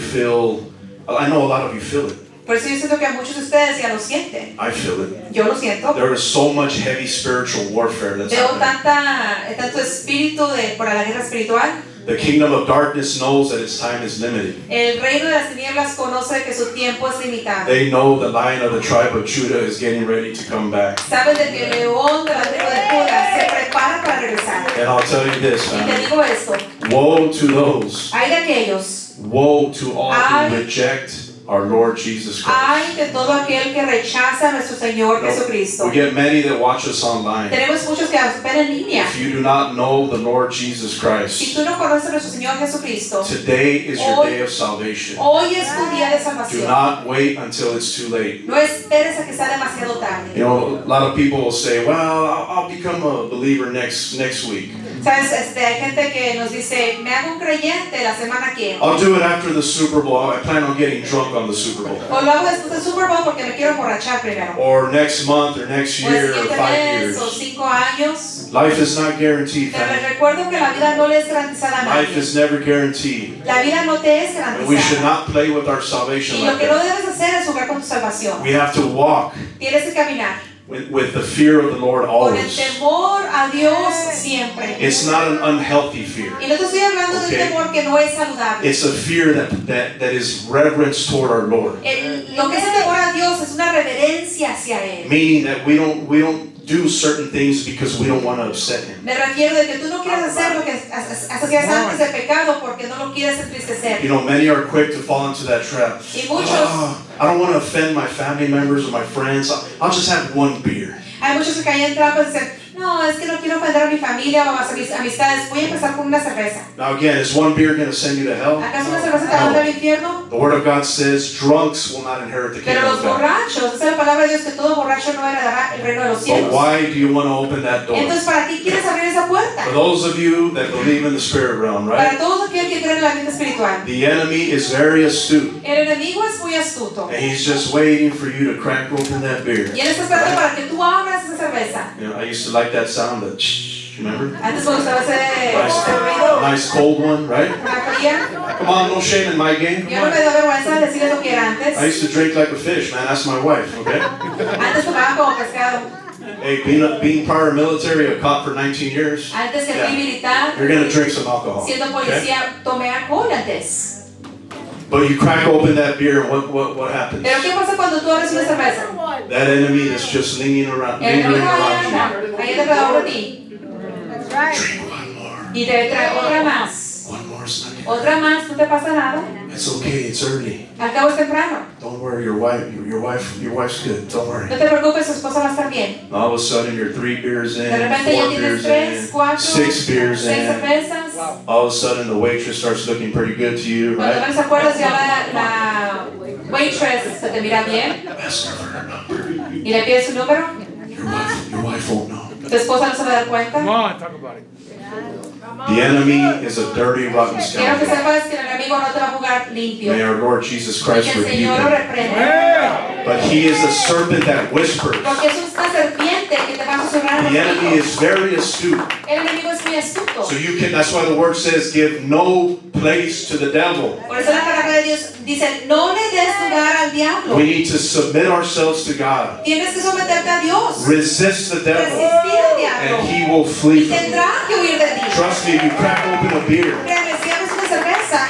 I know a lot of you feel it. Por eso yo siento que a muchos de ustedes ya lo sienten. I feel it. Yo lo siento. There is so much heavy spiritual warfare that's Veo happening. tanto espíritu para la guerra espiritual. The kingdom of darkness knows that its time is limited. El reino de las tinieblas conoce que su tiempo es limitado. They know the Lion of the tribe of Judah is getting ready to come back. Saben de que el león de la tribu de Judá se prepara para regresar. And I'll tell you this, Y te family. digo esto, Woe to those, hay de aquellos, woe to all Ay. who reject our Lord Jesus Christ. hay de todo aquel que rechaza a nuestro Señor Jesucristo. We get many that watch us online. Tenemos muchos que nos ven en línea. If you do not know the Lord Jesus Si Christ, tú no conoces a nuestro Señor Jesucristo, today is your Hoy- day of salvation. hoy es tu día de Do salvación. not wait until it's too late. No esperes a que sea demasiado You tarde. know, a lot of people will say, well, I'll become a believer next week. Sabes, hay gente que nos dice, me hago un creyente la semana que I'll do it after the Super Bowl. I plan on getting drunk on the Super Bowl. o lo hago después del Super Bowl porque me quiero emborrachar primero. Or next month or next O el year or siguiente 5 mes o years. 5 años. Life is not guaranteed, Pero les family. recuerdo que la vida no le es garantizada a Life nadie. is never guaranteed. La vida no te es And we should garantizada. not play with our salvation Y lo like que no that. debes hacer es jugar con tu salvación. We have to walk Tienes que caminar with the fear of the Lord con el always. temor a Dios siempre. It's not an unhealthy fear. Y no te estoy hablando de un Okay. temor que no es saludable. It's a fear that is reverence toward our Lord. Lo que es el temor a Dios es una reverencia hacia Él. Meaning that we don't do certain things because we don't want to upset Him. Me refiero de que tú no quieres hacer lo que hacías antes de pecado porque no lo quieres entristecer. You know, many are quick to fall into that trap. Y muchos, I don't want to offend my family members or my friends. I'll just have one beer. hay muchos que caen en trampas y dicen, No, es que no quiero ofender a mi familia o a mis amistades. Voy a empezar con una cerveza. Now again, is one beer going to send you to hell? ¿Acaso una cerveza te va a mandar al infierno? The Word of God says drunks will not inherit the Pero kingdom los of God. borrachos, esa es la palabra de Dios, que todo borracho no heredará el reino de los But cielos. why do you want to open that door? Entonces, ¿para qué quieres abrir esa puerta? For those of you that believe in the spirit realm, Para right? todos aquellos que creen en la vida espiritual. The enemy is very astute. El enemigo es muy astuto. And he's just waiting for you to crack open that beer. Y él está esperando Right? para que tú abras esa cerveza. You know, I used to like that sound, the shh, remember? Antes me gustaba ese ruido, Nice cold one, right? una fría. Come on, no shame in my game. Yo no me da vergüenza decirles lo que era antes. I used to drink like a fish, man. That's my wife, okay? Antes tomaba como pescado. Hey, being prior military, a cop for 19 years, Antes que fui Yeah. militar, you're gonna drink some alcohol. siendo Okay? policía, tomé alcohol antes. But you crack open that beer, and what happens? Pero ¿qué pasa cuando tú abres una cerveza? That enemy that's just lingering around, El lingering enemigo ahí around anda, ahí alrededor de ti. That's right. you. Drink one more. Y te trae otra más. One more nugget. Otra más, no te pasa nada. It's okay. It's early. Al cabo es temprano. Don't worry. Your wife's good. Don't worry. No te preocupes, su esposa va a estar bien. All of a sudden, you're 3 beers in, De repente ya 4 tienes beers 3, 4, in, 6 beers 6 in. cervezas. All of a sudden, the waitress starts looking pretty good to you, Cuando right? no te acuerdas, ya la waitress se te mira bien Ask her for her number. y le pides su número. Your wife won't know. Tu esposa no se va a dar Come cuenta. on, talk about it. The enemy is a dirty, rotten Quiero que scoundrel. sepas que el enemigo no te va a jugar limpio. May our Lord Jesus Y Christ que el rebuke Señor lo him. reprenda. Yeah. But he is a serpent that whispers. Porque es una serpiente que te va a susurrar The en los enemy oídos. is very astute. El enemigo es muy astuto. So that's why the word says, give no place to the devil. Por eso la palabra de Dios dice, no le des lugar al diablo. We need to submit ourselves to God. Tienes que someterte a Dios. Resist the devil, Resistir al diablo. and he will Y flee from you. tendrá que huir de ti. Trust me, if you crack open a beer, Créeme, si abres una cerveza,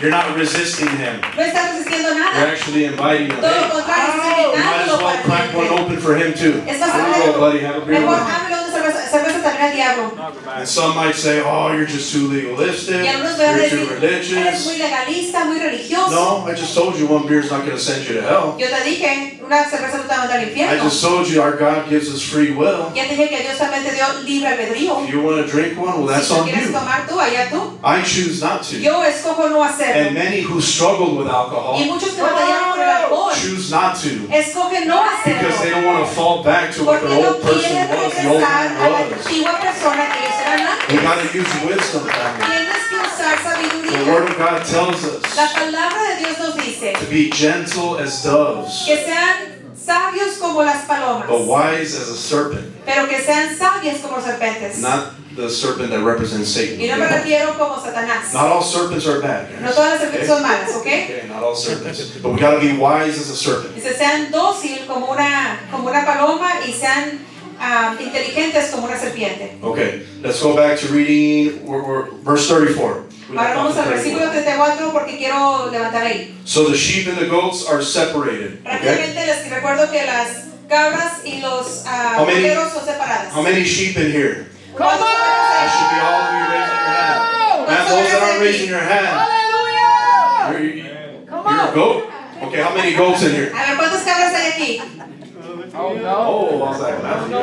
you're not resisting him. no estás resistiendo You're nada. actually inviting him. Todo lo Hey, contrario, estás you might as invitándolo well para crack one ti. open for him too. Es más, Here you go, buddy. Have a beer mejor with me. háblale una cerveza también al diablo. And some might say, oh, you're just too legalistic. Y algunos me van a You're decir, too eres muy religious. legalista, muy religioso. No, I just told you one beer's not going to send you to hell. Yo te dije, una cerveza no te va a mandar al I infierno. just told you our God gives us free will. Ya te dije que Dios también te dio libre albedrío. If you want to drink one, well, that's Si tú on quieres you. tomar tú, allá tú. I choose not to. Yo escojo no And hacerlo. many who struggle with Y alcohol muchos que batallaron con el alcohol, choose not to escogen no because they hacerlo. don't want to fall back to what Porque their no old person quieren was, the old regresar a la man was. antigua persona que ellos eran We antes. got to use wisdom, family. Tienes que usar The sabiduría. Word of God tells La us palabra de Dios nos dice to be gentle as doves, que sean sabios como las palomas, but wise as a serpent. pero que sean sabias como serpentes. Not the serpent that represents Satan. Y no me Okay? refiero como Satanás. Not all serpents are bad, guys. No todas las serpientes son malas, ¿ok? Okay, not all serpents. But we got to be wise as a serpent. Dice, sean dócil como una paloma y sean inteligentes como una serpiente. Okay, let's go back to reading verse 34. Ahora vamos al versículo 34 porque quiero levantar ahí. So the sheep and the goats are separated. Okay? Rápidamente les recuerdo que las cabras y los many- corderos son separadas. How many sheep in here? ¿Cuántos That should be all of you raising your hand. Man, those that aren't raising your hand, you're a goat? Okay, how many goats in here? A ver, ¿cuántas cabras hay aquí? Oh no. Oh, I was like, Matthew.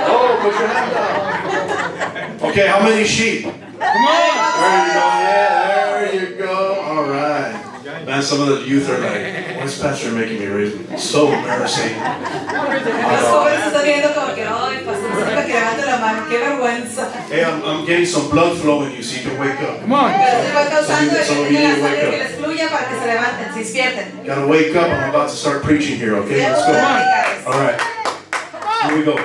Oh, put your hand down. Okay, how many sheep? Come on. There you go. Yeah, there you go. All right. Man, some of the youth are like, why is Pastor making me raise? So embarrassing. Los jóvenes están viendo como que, ay, pastor, siempre que levante la mano, qué vergüenza. Hey, I'm getting some blood flowing you so you can wake up. Come on. Pero estoy causando de que Some of tenga you la need to wake sangre que up. les fluya para que se levanten, se despierten. Gotta wake up. I'm about to start preaching here, okay? Let's go. All right. Here we go.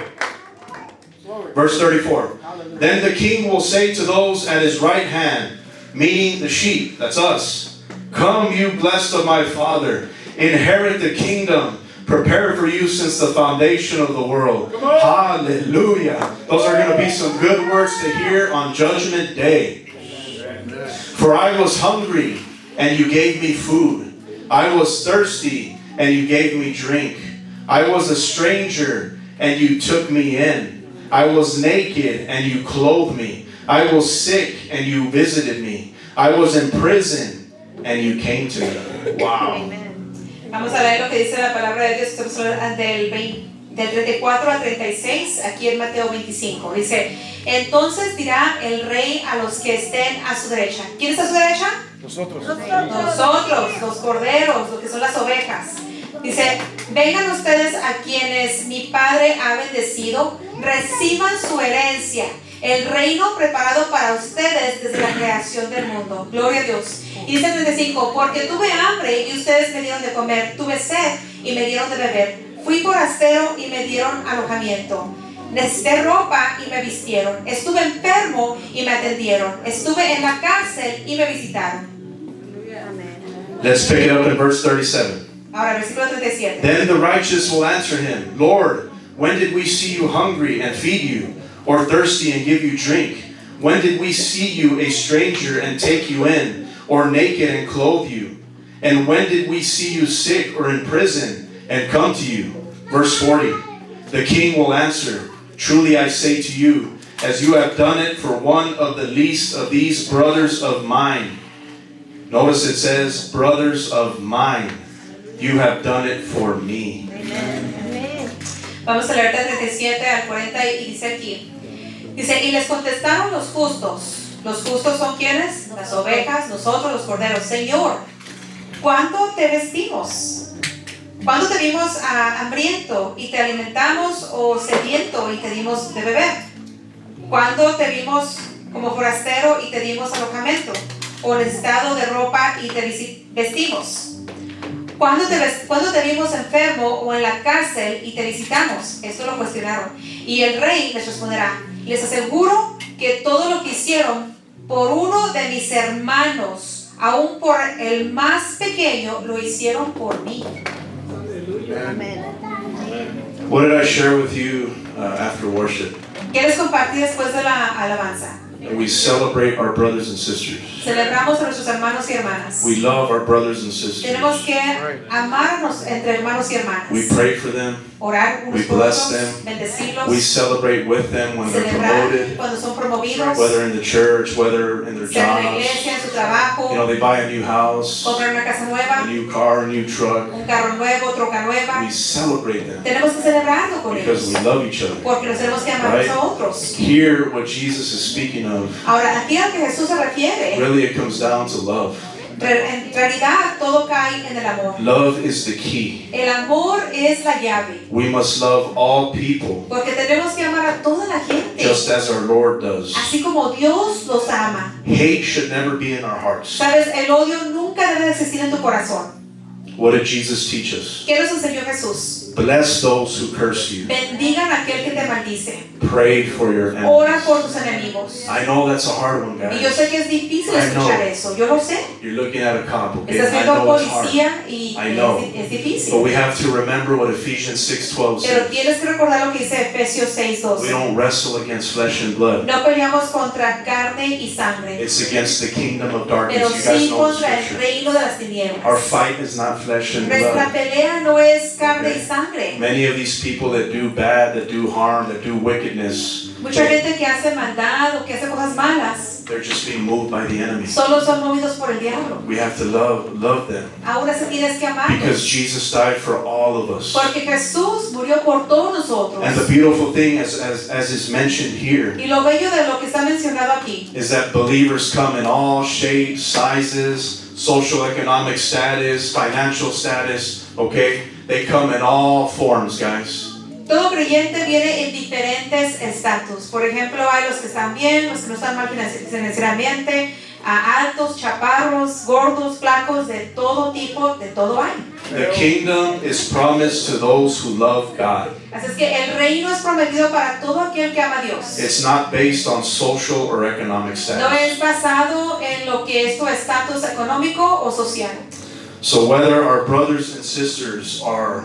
Verse 34. Then the king will say to those at his right hand, meaning the sheep, that's us, come, you blessed of my Father, inherit the kingdom prepared for you since the foundation of the world. Hallelujah. Those are going to be some good words to hear on Judgment Day. For I was hungry, and you gave me food. I was thirsty, and you gave me drink. I was a stranger, and you took me in. I was naked, and you clothed me. I was sick, and you visited me. I was in prison, and you came to me. Wow. Vamos a leer lo que dice la palabra de Dios. Estamos ante el del 34 al 36, aquí en Mateo 25. Dice, entonces dirá el rey a los que estén a su derecha. ¿Quién está a su derecha? Nosotros. Nosotros, los corderos, lo que son las ovejas. Dice, vengan ustedes a quienes mi Padre ha bendecido, reciban su herencia, el reino preparado para ustedes desde la creación del mundo. Gloria a Dios. Y dice el 35, porque tuve hambre y ustedes me dieron de comer, tuve sed y me dieron de beber, fui forastero y me dieron alojamiento, necesité ropa y me vistieron, estuve enfermo y me atendieron, estuve en la cárcel y me visitaron. Let's pick it up in verse 37. Ahora, versículo 37. Then the righteous will answer him, Lord, when did we see you hungry and feed you, or thirsty and give you drink? When did we see you a stranger and take you in, or naked and clothe you? And when did we see you sick or in prison and come to you? Verse 40. The king will answer, truly I say to you, as you have done it for one of the least of these brothers of mine. Notice it says, brothers of mine. You have done it for me. Vamos a leer del 37 al 40 y dice aquí. Dice, y les contestaron los justos. ¿Los justos son quiénes? Las ovejas, nosotros los corderos. Señor, ¿cuándo te vestimos? ¿Cuándo te vimos hambriento y te alimentamos, o sediento y te dimos de beber? ¿Cuándo te vimos como forastero y te dimos alojamiento, o necesitado de ropa y te vestimos? ¿Cuándo te vimos enfermo o en la cárcel y te visitamos? Esto lo cuestionaron. Y el rey les responderá, les aseguro que todo lo que hicieron por uno de mis hermanos, aún por el más pequeño, lo hicieron por mí. What did I share with you after worship? ¿Qué les compartí después de la alabanza? We celebrate our brothers and sisters. Celebramos a nuestros hermanos y hermanas. We love our brothers and sisters. Tenemos que amarnos entre hermanos y hermanas. We pray for them. Orar unos We por bless otros, them. bendecirlos, We celebrate with them when they're celebrar promoted, cuando son promovidos, whether in the church, whether in their sea en la jobs. iglesia, en su trabajo, You know, they buy a new house, comprar una casa a nueva, new car, a new truck. un carro nuevo, troca nueva. We celebrate them Tenemos que celebrarlo con because we ellos, love each other. porque nos tenemos que amar Right. a otros. Here, what Jesus is speaking of, Ahora, aquí a lo que Jesús se refiere, really it comes down to love. en realidad todo cae en el amor. Love is the key. El amor es la llave, We must love all people porque tenemos que amar a toda la gente, just as our Lord does. así como Dios los ama. Hate should never be in our hearts. Sabes, el odio nunca debe existir en tu corazón. What did Jesus teach us? ¿Qué nos enseñó Jesús? Bless those who curse you. Bendigan a aquel que te maldice. Pray for your Ora enemies. por tus enemigos. I know that's a hard one, Y yo guys. sé que es difícil I escuchar know. eso. Yo lo sé. You're looking at a cop, okay? Estás I viendo a un know it's hard. policía y I know. es But difícil. we have to remember what Ephesians 6:12 Pero says. tienes que recordar lo que dice Efesios We 6:12. don't wrestle against flesh and blood. No peleamos contra carne y sangre, It's against the kingdom of darkness. pero You guys sí know the contra el scripture. reino de las Our tinieblas. fight is not flesh and Nuestra blood. pelea no es carne Okay. y sangre. Many of these people that do bad, that do harm, that do wickedness, Mucha gente que hace maldad o que hace cosas malas, they're just being moved by the enemy. solo son movidos por el diablo. We have to love them Ahora sí tienes que amarlos, because Jesus died for all of us. porque Jesús murió por todos nosotros. And the beautiful thing, as is mentioned here, Y lo bello de lo que está mencionado aquí is that believers come in all shapes, sizes, social economic status, financial status, okay? They come in all forms, guys. Todo creyente viene en diferentes estatus. Por ejemplo, hay los que están bien, los que no están mal financieramente, altos, chaparros, gordos, flacos, de todo tipo, de todo hay. The kingdom is promised to those who love God. Así es que el reino es prometido para todo aquel que ama a Dios. It's not based on social or economic No status. es basado en lo que es tu estatus económico o social. So whether our brothers and sisters are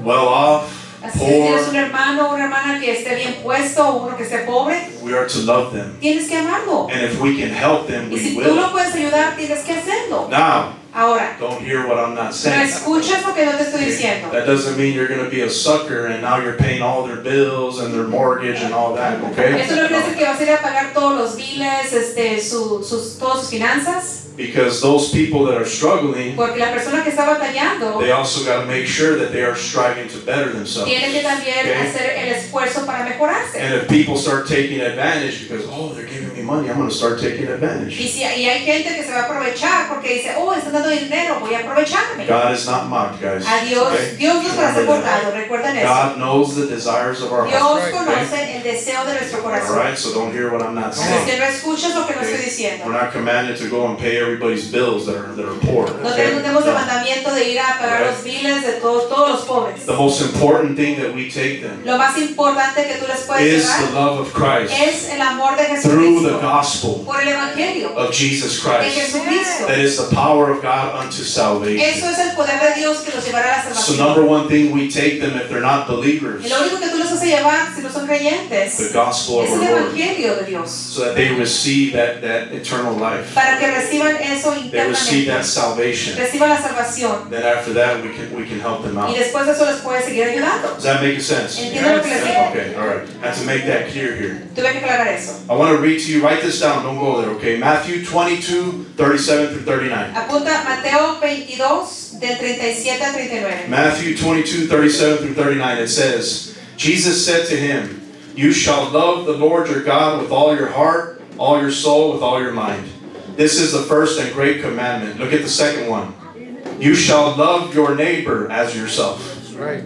well off, Así que si tienes un poor, hermano o una hermana que esté bien puesto o uno que esté pobre, we are to love them. tienes que amarlo. And if we can help them, Y we si tú will. lo puedes ayudar, tienes que hacerlo. Now, Ahora, don't hear what I'm not no saying. escuches lo que yo te estoy diciendo. That doesn't mean you're going to be a sucker and now you're paying all their bills and their mortgage and all that, okay? Eso no quiere decir que vas a ir a pagar todos los biles, todas sus finanzas. Because those people that are struggling, Porque la persona que está batallando they also got to make sure that they are striving to better themselves. tiene que también Okay. hacer el esfuerzo para mejorarse. And if people start taking advantage because, oh, they're giving me money, I'm going to start taking advantage. Y hay gente que se va a aprovechar porque dice, oh, están dando dinero, voy a aprovecharme. God is not mocked, guys. A Dios, Okay? Dios no es para ser Remember that. portado, recuerden eso. God knows the desires of our Dios heart. conoce el deseo de nuestro All corazón. right, so don't hear what I'm not Así saying. que no escuches lo que no estoy We're diciendo. not commanded to go and pay everybody's bills that are poor. No Okay? tenemos el No. mandamiento de ir a pagar los biles de todos los pobres. The most important thing that we take them Lo más importante que tú les puedes is the llevar love of Christ es el amor de through the Jesucristo gospel por el Evangelio of Jesus de Christ. Jesucristo. That is the power of God unto salvation. Eso es el poder de Dios que los llevará a la So salvación. number one thing we take them if they're not believers, Y lo único que tú les haces llevar, si no son creyentes, the gospel of es our el Lord, Evangelio de Dios. so that they receive that eternal life. Para que reciban eso They receive internamente. that salvation. Reciban la salvación. Then after that we can help them Y out. después de eso les puede seguir ayudando. Does that make sense? ¿Entienden lo que les digo? Okay, all right. I have to make that clear here. Tuve que aclarar eso. I want to read to you, write this down, don't go there, okay? Matthew 22, 37 through 39. Apunta Mateo 22, del 37 al 39. Matthew 22, 37 through 39, it says, Jesus said to him, you shall love the Lord your God with all your heart, all your soul, with all your mind. This is the first and great commandment. Look at the second one. You shall love your neighbor as yourself. That's right.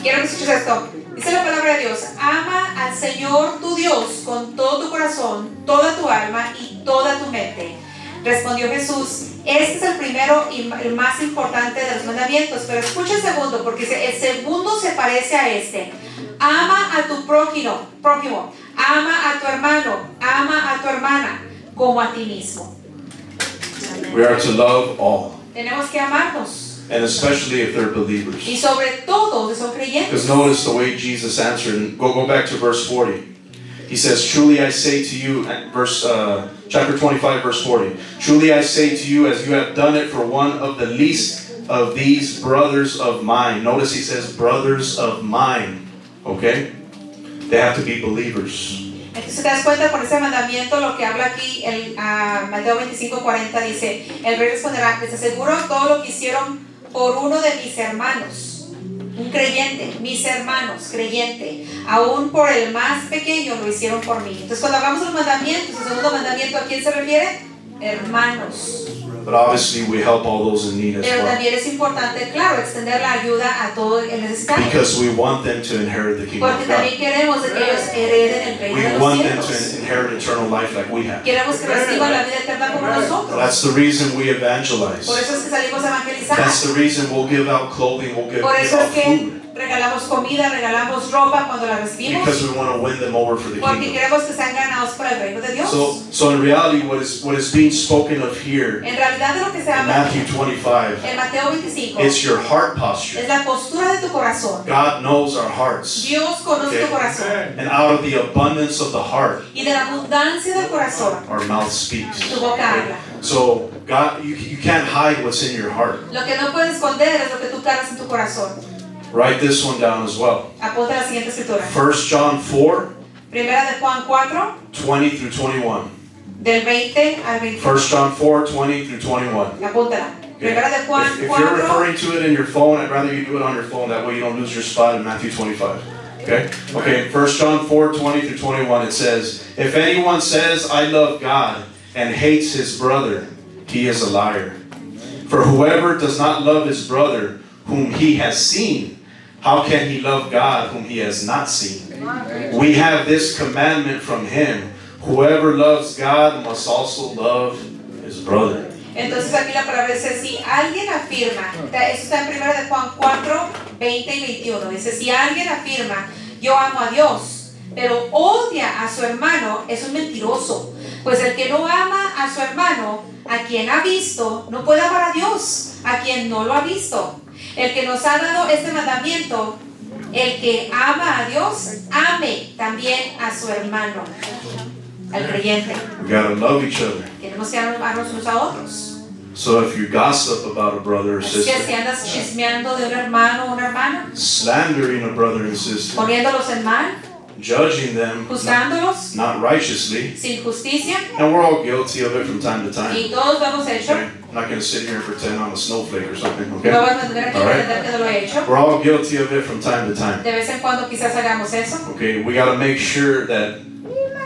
Quiero que escuches esto. Dice la palabra de Dios, ama al Señor tu Dios con todo tu corazón, toda tu alma y toda tu mente. Respondió Jesús, este es el primero y el más importante de los mandamientos, pero escucha el segundo, porque dice, el segundo se parece a este. Ama a tu prójimo, ama a tu hermano, ama a tu hermana, como a ti mismo. We are to love all, Tenemos que amarnos, and especially if they're believers. y sobre todo si son creyentes. Because notice the way Jesus answered, and go back to verse 40. He says, truly I say to you, chapter 25, verse 40. Truly I say to you, as you have done it for one of the least of these brothers of mine. Notice he says, brothers of mine. Okay? They have to be believers. Entonces te das cuenta con ese mandamiento lo que habla aquí Mateo 25:40 dice, el rey responderá, les aseguro todo lo que hicieron por uno de mis hermanos, un creyente, mis hermanos, creyente, aún por el más pequeño lo hicieron por mí. Entonces cuando hablamos de los mandamientos, el segundo mandamiento, ¿a quién se refiere? Hermanos. But obviously we help all those in need as Pero well. también es importante, claro, extender la ayuda a todo el necesitado. Because we want them to inherit the kingdom Porque of God. también queremos que ellos hereden el reino de We los want them cielos. to inherit eternal life like we have. Queremos que reciban la vida eterna como nosotros. That's the reason we evangelize. Por eso es que salimos a evangelizar. That's the reason we'll give out clothing, we'll give Por eso out es que food. regalamos comida, regalamos ropa cuando la recibimos. Because we want to win them over for the Porque kingdom. queremos que sean ganados para el reino de Dios. So in reality, what is being spoken of here En realidad de lo que se in habla Matthew 25 en Mateo 25 is your heart posture. es la postura de tu corazón. God knows our hearts. Dios conoce Okay. tu corazón. And out of the abundance of the heart, Y de la abundancia del corazón, our mouth speaks. tu boca habla. So God, you can't hide what's in your heart. Lo que no puedes esconder es lo que tú cargas en tu corazón. Write this one down as well. Apunta la siguiente escritura. 1 John 4, Primera de Juan 4, 20 through 21. del 20 al 21. 1 John 4, 20 through 21. Apúntala. Okay. Primera de Juan If you're 4. referring to it in your phone, I'd rather you do it on your phone. That way you don't lose your spot in Matthew 25. Okay? Okay, 1 John 4, 20 through 21, it says, if anyone says, I love God, and hates his brother, he is a liar. For whoever does not love his brother, whom he has seen, how can he love God, whom he has not seen? We have this commandment from him. Whoever loves God must also love his brother. Entonces aquí la palabra dice, si alguien afirma, esto está en Primera de Juan 4, 20 y 21, dice, si alguien afirma, yo amo a Dios, pero odia a su hermano, es un mentiroso, pues el que no ama a su hermano, a quien ha visto, no puede amar a Dios, a quien no lo ha visto. El que nos ha dado este mandamiento, el que ama a Dios, ame también a su hermano, al creyente. We gotta love each other. Tenemos que amarnos unos a otros. So if you gossip about a brother or Así que si sister, andas chismeando de un hermano o una hermana, slandering a brother and sister, poniéndolos en mal, judging them juzgándolos not righteously, sin justicia, and we're all guilty of it from time to time. y todos lo hemos hecho. Okay? I'm not going to sit here and pretend I'm a snowflake or something, No okay? vamos a tener que All right. pretender que no lo he hecho. We're all guilty of it from time to time. De vez en cuando quizás hagamos eso. Okay, we got to make sure that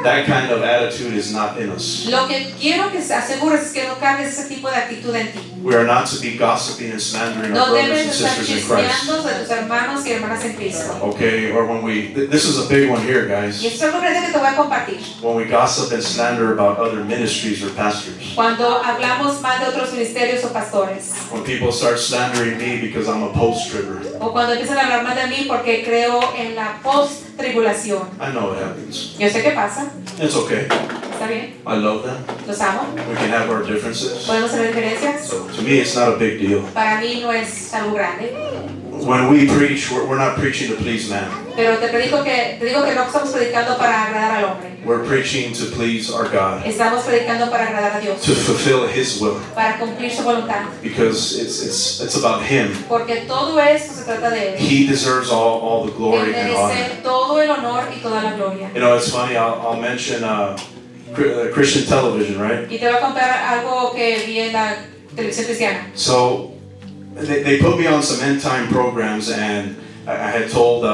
that kind of attitude is not in us. Lo que quiero que se asegures es que no cambies ese tipo de actitud en ti. We are not to be gossiping and slandering our No brothers debes and estar sisters in Christ. chismeando de tus hermanos y hermanas en Cristo. Okay, or when this is a big one here, Y guys. esto es algo grande que te voy a compartir. When we gossip and slander about other ministries or pastors. Cuando hablamos mal de otros ministerios o pastores. When people start slandering me because I'm a post-tribber. O cuando empiezan a hablar mal de mí porque creo en la post-tribulación. I know it happens. Yo sé qué pasa. It's okay. Está bien. I love them. Los amo. We can have our differences. Podemos tener diferencias. So to me, it's not a big deal. Para mí no es algo grande. When we preach, we're not preaching to please man. Pero te digo que no estamos predicando para agradar al hombre. We're preaching to please our God, Estamos predicando para agradar a Dios. to fulfill His will, Para cumplir su voluntad. because it's about Him. Porque todo esto se trata de Él. He deserves all the Él glory and honor. merece todo el honor y toda la gloria. You know, it's funny. I'll mention Christian television, right? Y te voy a contar algo que vi en la televisión cristiana. So they put me on some end time programs, and I had told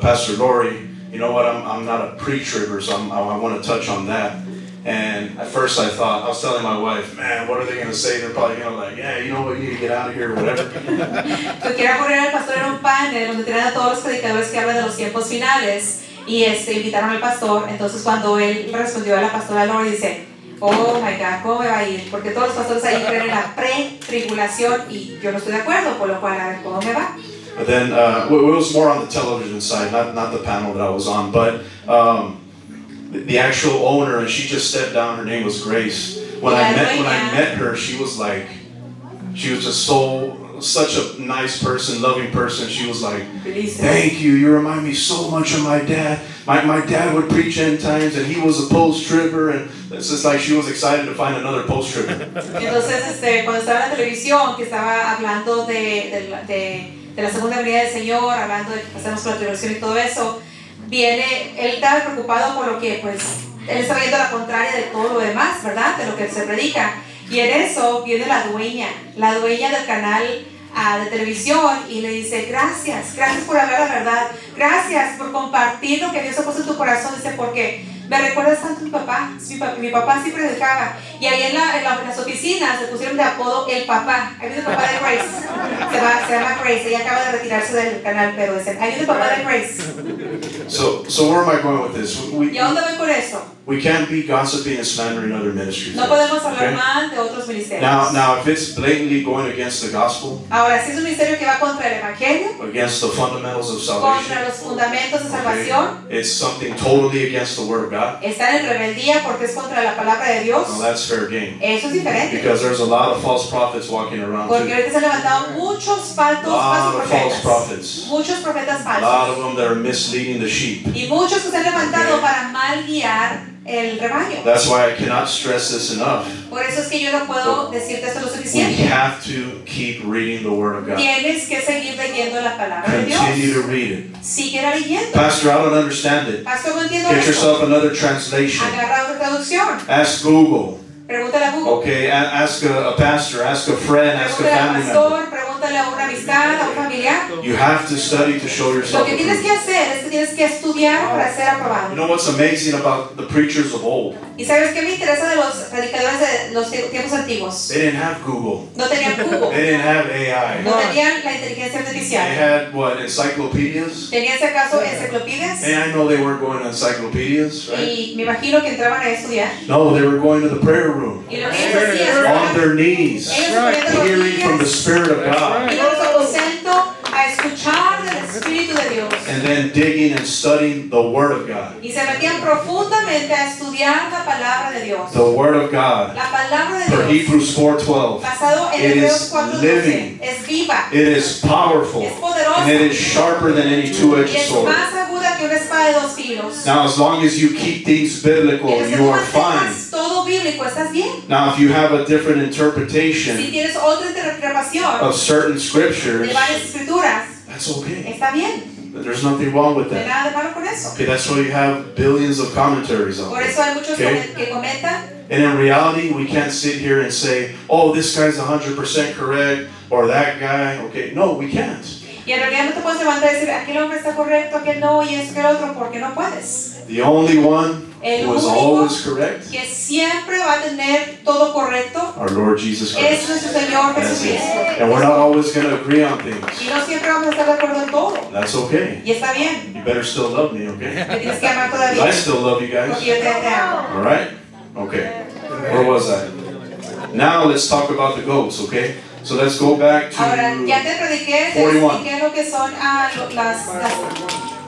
Pastor Lori, you know what, I'm not a pre-tribber, so I want to touch on that. And at first I was telling my wife, man, what are they going to say? They're probably going to like, yeah, you know what, you need to get out of here or whatever. Yo quiero poner al pastor en un panel donde tienen a todos los predicadores que hablan de los tiempos finales y invitaron al pastor. Entonces cuando él respondió a la pastora Lori, dice, oh my God, ¿cómo me va a ir? Porque todos los pastores ahí creen en la pre-tribulación y yo no estoy de acuerdo, por lo cual a ver cómo me va. But then it was more on the television side, not the panel that I was on, but the actual owner, and she just stepped down. Her name was Grace. When I met her, she was just such a nice person, loving person. She was like, thank you. You remind me so much of my dad. My dad would preach end times, and he was a post-tribber, and it's just like she was excited to find another post-tribber. Entonces, cuando estaba en la televisión, que estaba hablando de la segunda venida del Señor, hablando de que pasamos por la tribulación y todo eso, él estaba preocupado por lo que, pues, él estaba viendo la contraria de todo lo demás, ¿verdad? De lo que se predica. Y en eso viene la dueña del canal de televisión y le dice, gracias por hablar la verdad, gracias por compartir lo que Dios ha puesto en tu corazón. Dice, porque me recuerdas tanto a mi papá. Mi papá siempre predicaba. Y ahí en las oficinas le pusieron de apodo el papá. Ahí viene el papá de Grace. Se llama Grace. Ella acaba de retirarse del canal, pero dicen, ahí viene el papá de Grace. So where am I going with this? ¿Y a dónde voy por eso? We can't be gossiping and slandering other ministries. No podemos hablar Okay? mal de otros ministerios. Now, if it's blatantly going against the gospel, Ahora, si es un ministerio que va contra el evangelio, against the fundamentals of contra salvation, los fundamentos de okay, salvación, it's something totally against the word of God, están en rebeldía porque es contra la palabra de Dios, well, that's fair game. eso es diferente. Because there's a lot of false prophets walking around Porque too. ahorita se han levantado muchos falsos A lot of false profetas. prophets. Muchos profetas A lot of falsos. them that are misleading the sheep. Y muchos que se han levantado Okay. para mal guiar el rebaño. That's why I cannot stress this enough. Por eso es que yo no puedo decirte esto lo We suficiente. have to keep reading the word of God. Tienes que seguir leyendo la palabra de Continue Dios. to read it. Sigue leyendo. Pastor, I don't understand it. Pastor, no entiendo Get esto. yourself another translation. Agarra otra traducción. Ask Google. Pregúntale a Google. Okay, ask a pastor, ask a friend, ask a Pregúntale al family member. pastor, pregúntale a una amistad, a un familiar. You have to study to show Lo yourself que tienes que approved. hacer es que tienes que estudiar para ser You aprobado. know what's amazing about the preachers of old? ¿Y sabes qué me interesa de los predicadores de los tiempos antiguos? They didn't have Google. No tenían Google, They didn't have AI. no tenían la inteligencia They artificial. had what, encyclopedias? ¿Tenían si acaso enciclopedias? And I know they weren't going to encyclopedias, right? Y me imagino que entraban a estudiar. No, they were going to the prayer room. Y lo que ellos hacían On era their knees, ellos ponían de hearing from the rodillas, Spirit of God. iban a su aposento a escuchar del Espíritu de Dios. And then digging and studying the Word of God. Y se metían profundamente a estudiar la palabra de Dios. The Word of God. La palabra For de Dios, Hebrews 4:12. basado en It Hebreos is 4:12, living. es viva, It is powerful. es poderosa And it is sharper than any y two-edged es sword. más aguda que una espada de dos filos. Now, as long as you keep things biblical, Mientras que you tú are fine. mantengas todo bíblico, estás bien. Now, if you have a different Si interpretation tienes otra interpretación of certain de scriptures, varias escrituras, that's okay. está bien. There's nothing wrong with No hay that. nada de malo con eso. Okay, that's why you have billions of commentaries on Por it. eso hay muchos Okay. que comentan. And in reality, we can't sit here and say, oh, this guy's 100% correct, or that guy. Okay, no, we can't. Y en realidad no te puedes levantar y decir, aquel hombre está correcto, aquel no, y es que el otro, porque no puedes. The only one El who is único always correct, que siempre va a tener todo correcto our Lord Jesus es Christ. nuestro Señor That's it. Jesucristo. And we're not always going to agree on things. Y no siempre vamos a estar de acuerdo en todo. That's okay. Y está bien. You better still love me, okay? Me tienes que amar 'Cause todavía. I still love you Porque guys. yo te amo. All right? Okay. Where was I? Now let's talk about the goats, okay? So let's go back Ahora, ya to te prediqué, te 41. expliqué lo que son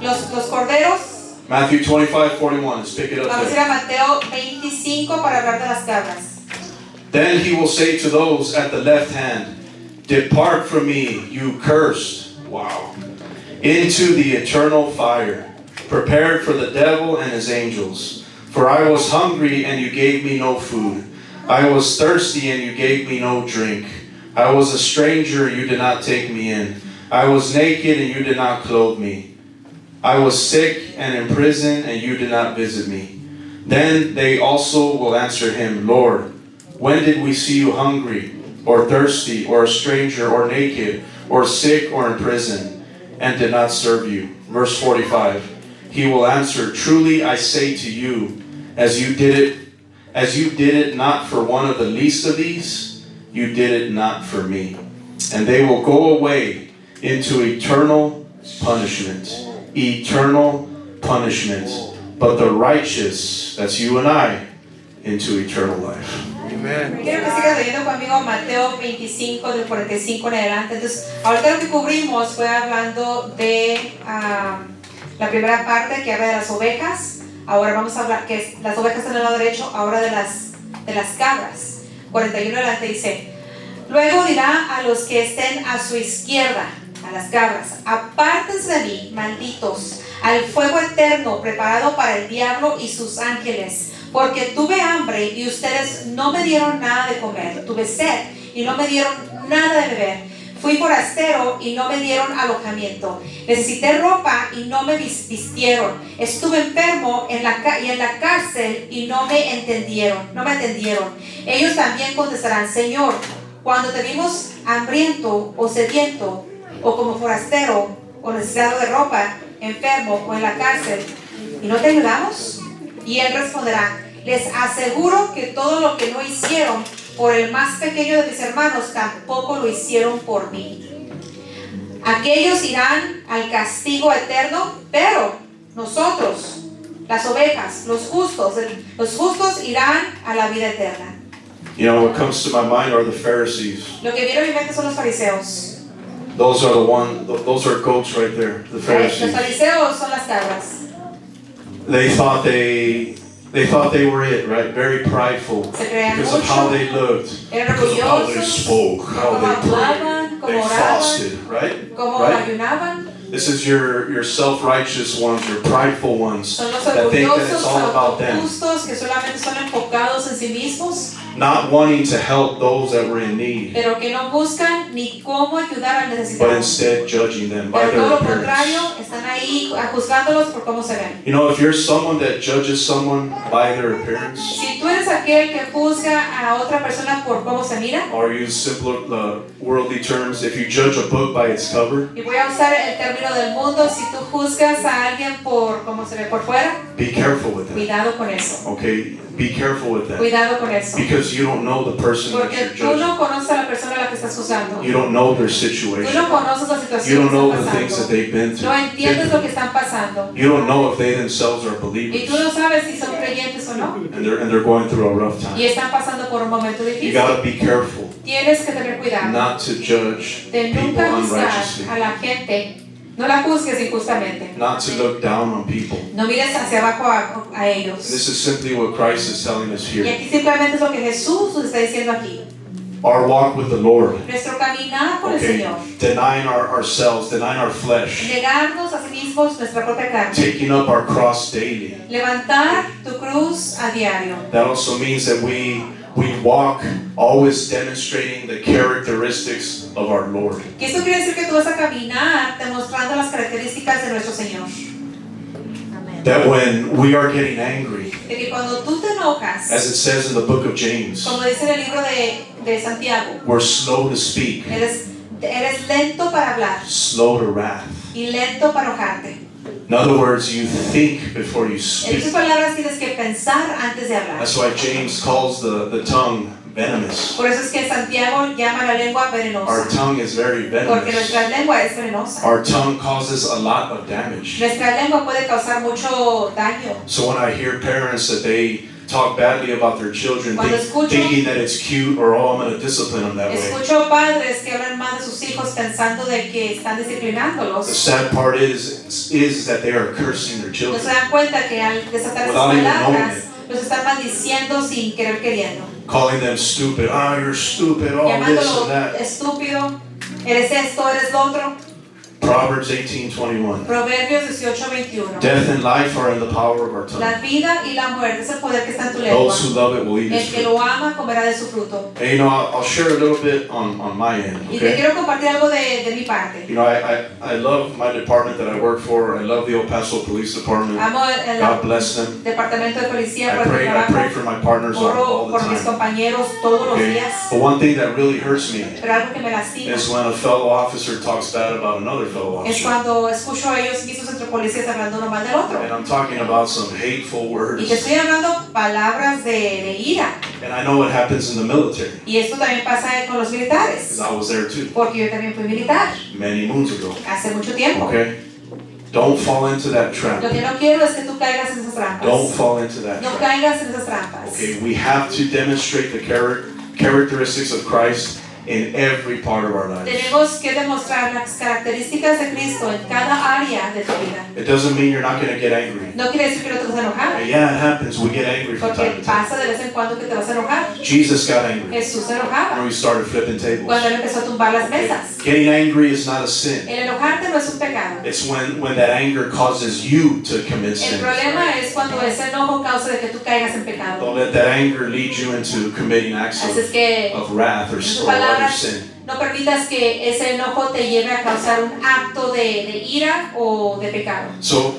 los corderos. Matthew 25:41. Let's pick it up Vamos a ir there. a Mateo 25 para hablar de las cabras. Then he will say to those at the left hand, depart from me, you cursed. Wow. Into the eternal fire, prepared for the devil and his angels. For I was hungry and you gave me no food. I was thirsty and you gave me no drink. I was a stranger, you did not take me in. I was naked and you did not clothe me. I was sick and in prison and you did not visit me. Then they also will answer him, Lord, when did we see you hungry, or thirsty, or a stranger, or naked, or sick, or in prison, and did not serve you? Verse 45. He will answer, truly I say to you, as you did it not for one of the least of these, you did it not for me. And they will go away into eternal punishment. Eternal punishment. But the righteous, that's you and I, into eternal life. Amen. Quiero que sigas leyendo conmigo Mateo 25 del 45 en adelante. Entonces, ahorita lo que cubrimos fue hablando de la primera parte que habla de las ovejas. Ahora vamos a hablar que las ovejas están al lado derecho, ahora de las cabras. 41 adelante dice, luego dirá a los que estén a su izquierda, a las cabras, apártense de mí, malditos, al fuego eterno preparado para el diablo y sus ángeles, porque tuve hambre y ustedes no me dieron nada de comer, tuve sed y no me dieron nada de beber, fui forastero y no me dieron alojamiento, necesité ropa y no me vistieron, estuve enfermo y en la cárcel y no me atendieron. Ellos también contestarán, Señor, cuando te vimos hambriento o sediento o como forastero o necesitado de ropa, enfermo o en la cárcel, ¿y no te ayudamos? Y él responderá, les aseguro que todo lo que no hicieron por el más pequeño de mis hermanos, tampoco lo hicieron por mí. Aquellos irán al castigo eterno, pero nosotros, las ovejas, los justos irán a la vida eterna. You know, what comes to my mind are the Pharisees. Lo que viene a mi mente son los fariseos. Those are goats right there, the Los Pharisees. fariseos son las cabras. They thought they were it, right? Very prideful Se creían because of how mucho, they looked, eran because of how they orgullosos, spoke, how cómo they hablaban, prayed, cómo they oraban, fasted, right? cómo Right? ayunaban. This is your self-righteous ones, your prideful ones Son los that think that orgullosos, it's all about them, justos, que solamente son enfocados en sí mismos, not wanting to help those that were in need, pero que no buscan ni cómo ayudar al but necesitado. instead judging them by Pero their todo lo appearance. contrario, están ahí juzgándolos por cómo se ven. You know, if you're someone that judges someone by their appearance, Si tú eres aquel que juzga a otra persona por cómo se mira, or use simpler worldly terms, if you judge a book by its cover, y voy a usar el término del mundo, si tú juzgas a alguien por cómo se ve por fuera, be careful with that. cuidado con eso. Okay, be careful with that. Cuidado con eso. Because you don't know the person that Porque you're tú judging. no conoces a la persona a la que estás juzgando. You don't know their Tú situation. no conoces la You situación don't que know están the things that pasando. they've been No entiendes lo through. que están pasando. You don't know if they themselves are Y believers tú no sabes si son creyentes o no. and they're going through a rough Y time. están pasando por un momento You difícil. gotta be careful Tienes que tener cuidado not to judge de people nunca juzgar unrighteously, a la gente. No la juzgues injustamente. not to look down on people. No mires hacia abajo a ellos. This is simply what Christ is telling us Y here. aquí simplemente es lo que Jesús nos está diciendo aquí. Our walk with the Lord, Nuestro caminar con el okay, Señor. denying ourselves, denying our flesh, Negarnos a sí mismos nuestra propia carne. taking up our cross daily. Levantar tu cruz a diario. That also means that we we walk always demonstrating the characteristics of our Lord. Que esto quiere decir que tú vas a caminar demostrando las características de nuestro Señor. That when we are getting angry, De que cuando tú te enojas, as it says in the book of James, como dice en el libro de Santiago, we're slow to speak, eres lento para hablar slow to wrath. y lento para enojarte. In other words, you think before you En speak. tus palabras tienes que pensar antes de hablar. That's why James calls the tongue venomous. Por eso es que Santiago llama la lengua Our venenosa. tongue is very Porque venomous. nuestra lengua es venenosa. Our tongue causes a lot of damage. Nuestra lengua puede causar mucho daño. So when I hear parents that they talk badly about their children, Cuando escucho- thinking that it's cute or oh, I'm going to discipline them that way. Escucho padres que hablan mal de sus hijos pensando de que están disciplinándolos. The sad part is that they are cursing their No children. se dan cuenta que al desatar esas Without even knowing palabras los están maldiciendo sin querer queriendo. Calling them stupid. Ah, you're stupid. Oh, this Llamándolo and that. estúpido, eres esto, eres lo otro. Proverbs 18:21. Proverbios 18:21. Death and life are in the power of our tongue. La vida y la muerte es el poder que está en tu lengua. Those who love it will eat El its que fruit. lo ama comerá de su fruto. And I'll share a little bit on my end, Y te okay? quiero compartir algo de mi parte. I love my department that I work for. I love the El Paso Police Department. Amo el God bless them. departamento de policía I por el pray trabajo. for my partners all Oro the por mis time. compañeros todos los Okay? días. But one thing that really hurts me Pero algo que me lastima is when a fellow officer talks bad about another fellow es officer. cuando escucho a ellos mismos entre policías hablando uno mal del otro. And I'm talking about some hateful Y words. te estoy hablando palabras de ira. And I know what happens in the military, Y esto también pasa con los militares. because I was there too, Porque yo también fui militar many moons ago. hace mucho tiempo. Okay? Don't fall into that trap. Lo que no quiero es que tú caigas en esas Don't trampas. fall into that No trap. caigas en esas trampas. Okay, we have to demonstrate the characteristics of Christ in every part of our lives. Tenemos que demostrar las características de Cristo en cada área de tu vida. It doesn't mean you're not going to get angry. No quiere decir que no te vas a enojar. Yeah, it happens. We get angry from time Porque to time. pasa de vez en cuando que te vas a enojar. Jesus got angry Jesús se when enojaba we started flipping tables. cuando él empezó a tumbar las mesas. Getting angry is not a sin. El enojarte no es un pecado. It's when that anger causes you to commit El sin. problema es cuando ese enojo causa de que tú caigas en pecado. Don't let that anger lead you into committing acts Así es que, of wrath or en tus other palabras, sin. no permitas que ese enojo te lleve a causar un acto de ira o de pecado. So,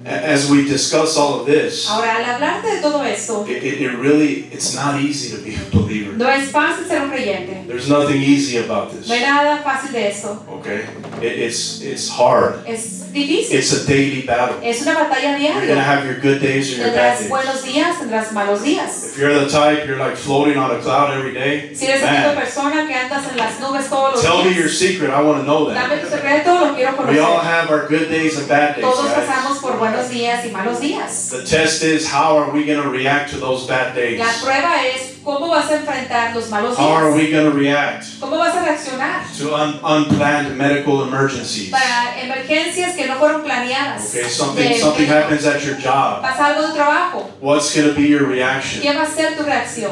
as we discuss all of this, Ahora, al hablarte de todo esto, it's not easy to be a believer. no es fácil ser un creyente. There's nothing easy about this. No hay nada fácil de esto. Okay? It's hard. Es difícil. It's a daily battle. Es una batalla You're gonna diaria. have your good days and your bad Tendrás days. buenos días, tendrás malos días. If you're the type, you're like floating on a cloud every day. Si eres el tipo de Man, persona que andas en las nubes todos los tell me your días, secret. I want to know dame tu that. secreto, lo quiero We all conocer. have our good days and bad days, Todos guys. pasamos por buenos días y malos días. The test is, how are we going to react to those bad days? La prueba es cómo vas a enfrentar los malos How are días. we going to react ¿Cómo vas a reaccionar to unplanned medical emergencies? para emergencias que no fueron planeadas? Okay, something De- happens at your job. Pasa algo de trabajo. What's going to be your reaction? ¿Qué va a ser tu reacción?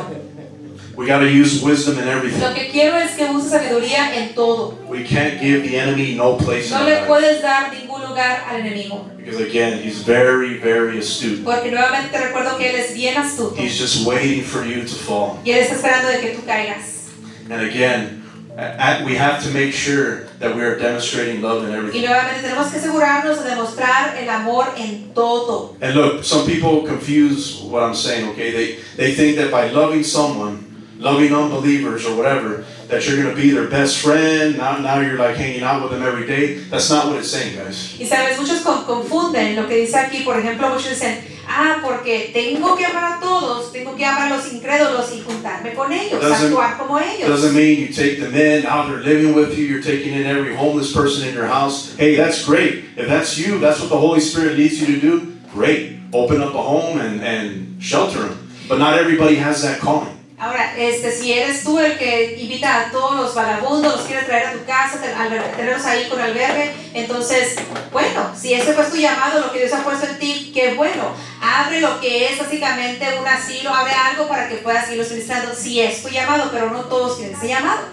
We got to use wisdom in everything. Lo que quiero es que uses sabiduría en todo. We can't give the enemy no place in No our le life. puedes dar ningún lugar al enemigo. Because again, he's very, very astute. Porque nuevamente te recuerdo que él es bien astuto. He's just waiting for you to fall. Y él está esperando de que tú caigas. And again, we have to make sure that we are demonstrating love in Y everything. nuevamente tenemos que asegurarnos de demostrar el amor en todo. And look, some people confuse what I'm saying, okay? They think that by loving someone, loving unbelievers or whatever, that you're going to be their best friend. Now you're like hanging out with them every day. That's not what it's saying, guys. Y sabes, muchos confunden lo que dice aquí. Por ejemplo, muchos dicen, porque tengo que amar a todos, tengo que amar a los incrédulos y juntarme con ellos, actuar como ellos. Doesn't mean you take them in, now they're living with you, you're taking in every homeless person in your house. Hey, that's great. If that's you, that's what the Holy Spirit leads you to do, great. Open up a home and shelter them. But not everybody has that calling. Ahora, si eres tú el que invita a todos los vagabundos, los quieres traer a tu casa, tenerlos ahí con albergue, entonces, bueno, si ese fue tu llamado, lo que Dios ha puesto en ti, qué bueno. Abre lo que es básicamente un asilo, abre algo para que puedas irlos ministrando, si es tu llamado, pero no todos tienen ese llamado.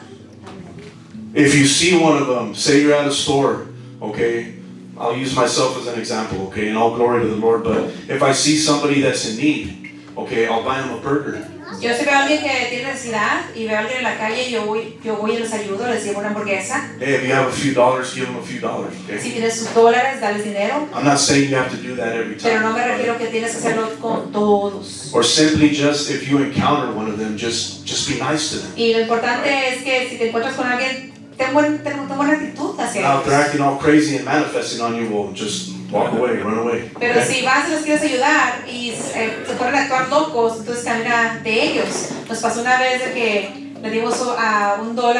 If you see one of them, say you're at a store, okay? I'll use myself as an example, okay? And all glory to the Lord, but if I see somebody that's in need, okay, I'll buy them a burger. Yo si veo a alguien que tiene necesidad y veo a alguien en la calle, yo voy y les ayudo, les llevo una hamburguesa. Hey, if you have a few dollars, give them a few dollars, Si okay? tienes sus dólares, dales dinero. I'm not saying you have to do that every Pero no me time. refiero que tienes que hacerlo con todos. Or simply just, if you encounter one of them, just be nice to them. Y lo importante es que si te encuentras con alguien, ten buena actitud hacia Now, if they're ellos. acting all crazy and manifesting on you, well, just walk away, run away. Pero Okay? si vas y les quieres ayudar y se ponen a actuar locos, entonces camina de ellos. Nos pasó una vez de que le dimos a $1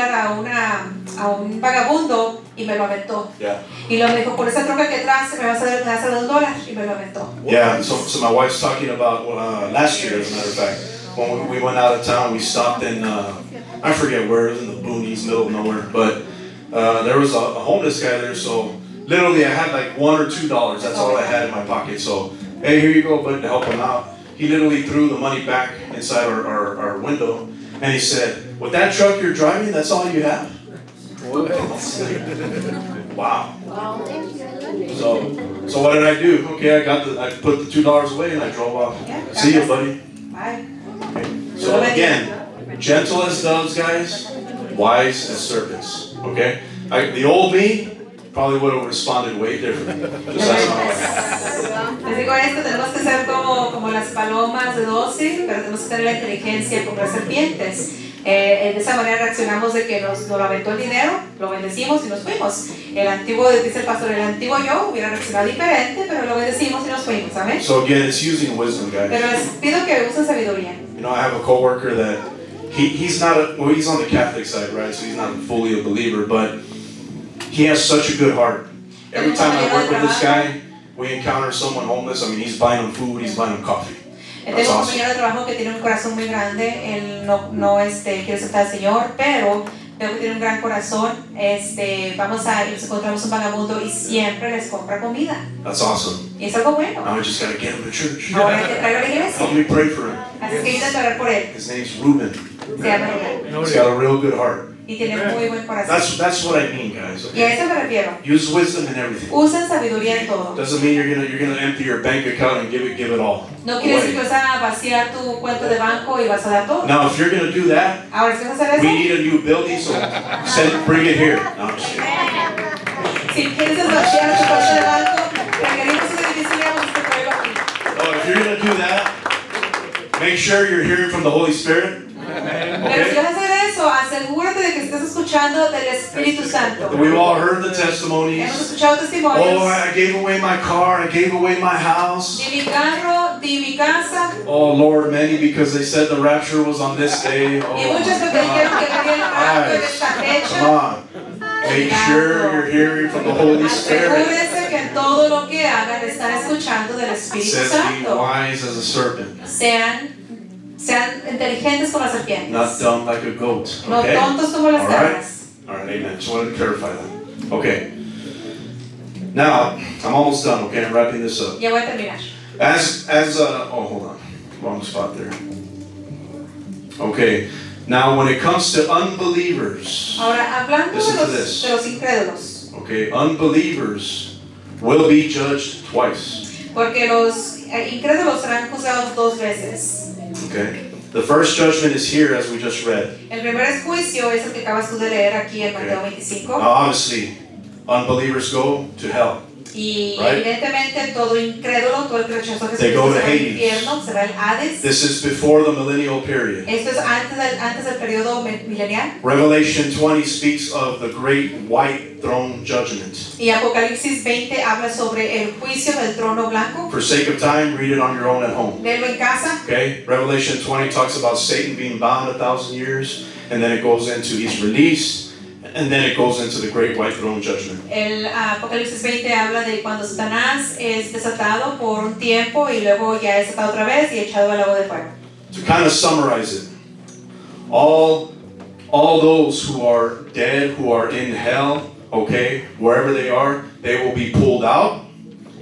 a un vagabundo y me lo aventó. Yeah. Y luego me dijo, por esa troca que traes me vas a dar $2 y me lo aventó. Yeah, so my wife's talking about last year, as a matter of fact, when we went out of town, we stopped in, I forget where, it was in the boonies, middle of nowhere, but there was a homeless guy there, so literally I had like $1 or $2, that's all I had in my pocket, so, hey, here you go, bud, to help him out. He literally threw the money back inside our window, and he said, with that truck you're driving, that's all you have? Wow. So what did I do? Okay, I put the $2 away and I drove off. Yeah. See you, buddy. Bye. So again, gentle as doves, guys, wise as serpents. Okay? The old me probably would have responded way different. Just ask my wife. Les digo esto, tenemos que ser como las palomas de dócil, pero tenemos que tener la inteligencia como las serpientes. De esa manera reaccionamos de que nos lo aventó el dinero, lo bendecimos y nos fuimos. El antiguo, dice el pastor, el antiguo yo hubiera reaccionado diferente, pero lo bendecimos y nos fuimos, ¿amén? So again, it's using wisdom, Pero guys. les pido que usen sabiduría. You know, I have a coworker that he's not he's on the Catholic side, right? So he's not fully a believer, but he has such a good heart. Every time I work with this guy, we encounter someone homeless. I mean, he's buying them food, he's buying them coffee. Tengo un compañero de trabajo que tiene un corazón muy grande, él no quiere aceptar al Señor, pero veo que tiene un gran corazón, vamos a nos encontramos un vagabundo y siempre les compra comida. That's awesome. Y es algo bueno. Now we just gotta get him to church. Ahora hay que traerlo a la iglesia. Help me pray for him. Así que ayúdame a orar por él. His name's Ruben. Se llama Rubén. He's got a real good heart. Y tiene muy buen corazón. That's what I mean, guys. Y a Okay? eso me refiero. Use wisdom in everything. Usen sabiduría en todo. Doesn't mean you're gonna empty your bank account and give it all. No quiere decir que away. vas a vaciar tu cuenta de banco y vas a dar todo. Now, if you're gonna do that, Ahora, si vas a hacer we eso, need a new building, so bring it here. No, I'm just kidding. si quieres vaciar tu cuenta de banco, requerimos un edificio y vamos a traerlo aquí. No, if you're gonna do that, make sure you're hearing from the Holy Spirit. Pero si vas a hacer eso, asegúrate de que estés escuchando del Espíritu Santo. We've all heard the Hemos testimonies. escuchado Oh, testimonios. I gave away my car, I gave away my house. Di mi carro, di mi casa. Oh Lord, many because they said the rapture was on this day. Oh, Y muchos porque dijeron que venía el rapto en esta come fecha. on. Make sure you're hearing from the Holy Spirit. Asegúrense que en todo lo que hagan están escuchando del It Espíritu says be Santo. wise as a serpent, Sean inteligentes como las not serpientes. dumb like a goat. No Okay? tontos como las All right. cabras. All right, amen. Just wanted to clarify that. Okay. Now, I'm almost done, okay? I'm wrapping this up. Ya voy a terminar. Hold on. Wrong spot there. Okay. Now, when it comes to unbelievers, Ahora, hablando Listen to de this. los incrédulos, okay, unbelievers will be judged twice. porque los incrédulos serán juzgados 2 veces. Okay? The first judgment is here, as we just read. El primer juicio es el que acabas tú de leer aquí en Mateo 25. Now, obviously, unbelievers go to hell. Y Right. evidentemente todo incrédulo, todo el que rechazó a They Jesucristo go to se va al Hades. infierno, se va al Hades. This is before the millennial period. Esto es antes del periodo milenial. Revelation 20 speaks of the great white throne judgment. Y Apocalipsis 20 habla sobre el juicio del trono blanco. For sake of time, read it on your own at home. Léelo en casa. Okay? Revelation 20 talks about Satan being bound 1,000 years, and then it goes into he's released, and then it goes into the great white throne judgment. El Apocalipsis 20 habla de cuando Satanás es desatado por un tiempo y luego ya es desatado otra vez y echado al lago de fuego. To kind of summarize it, all those who are dead, who are in hell, okay, wherever they are, they will be pulled out,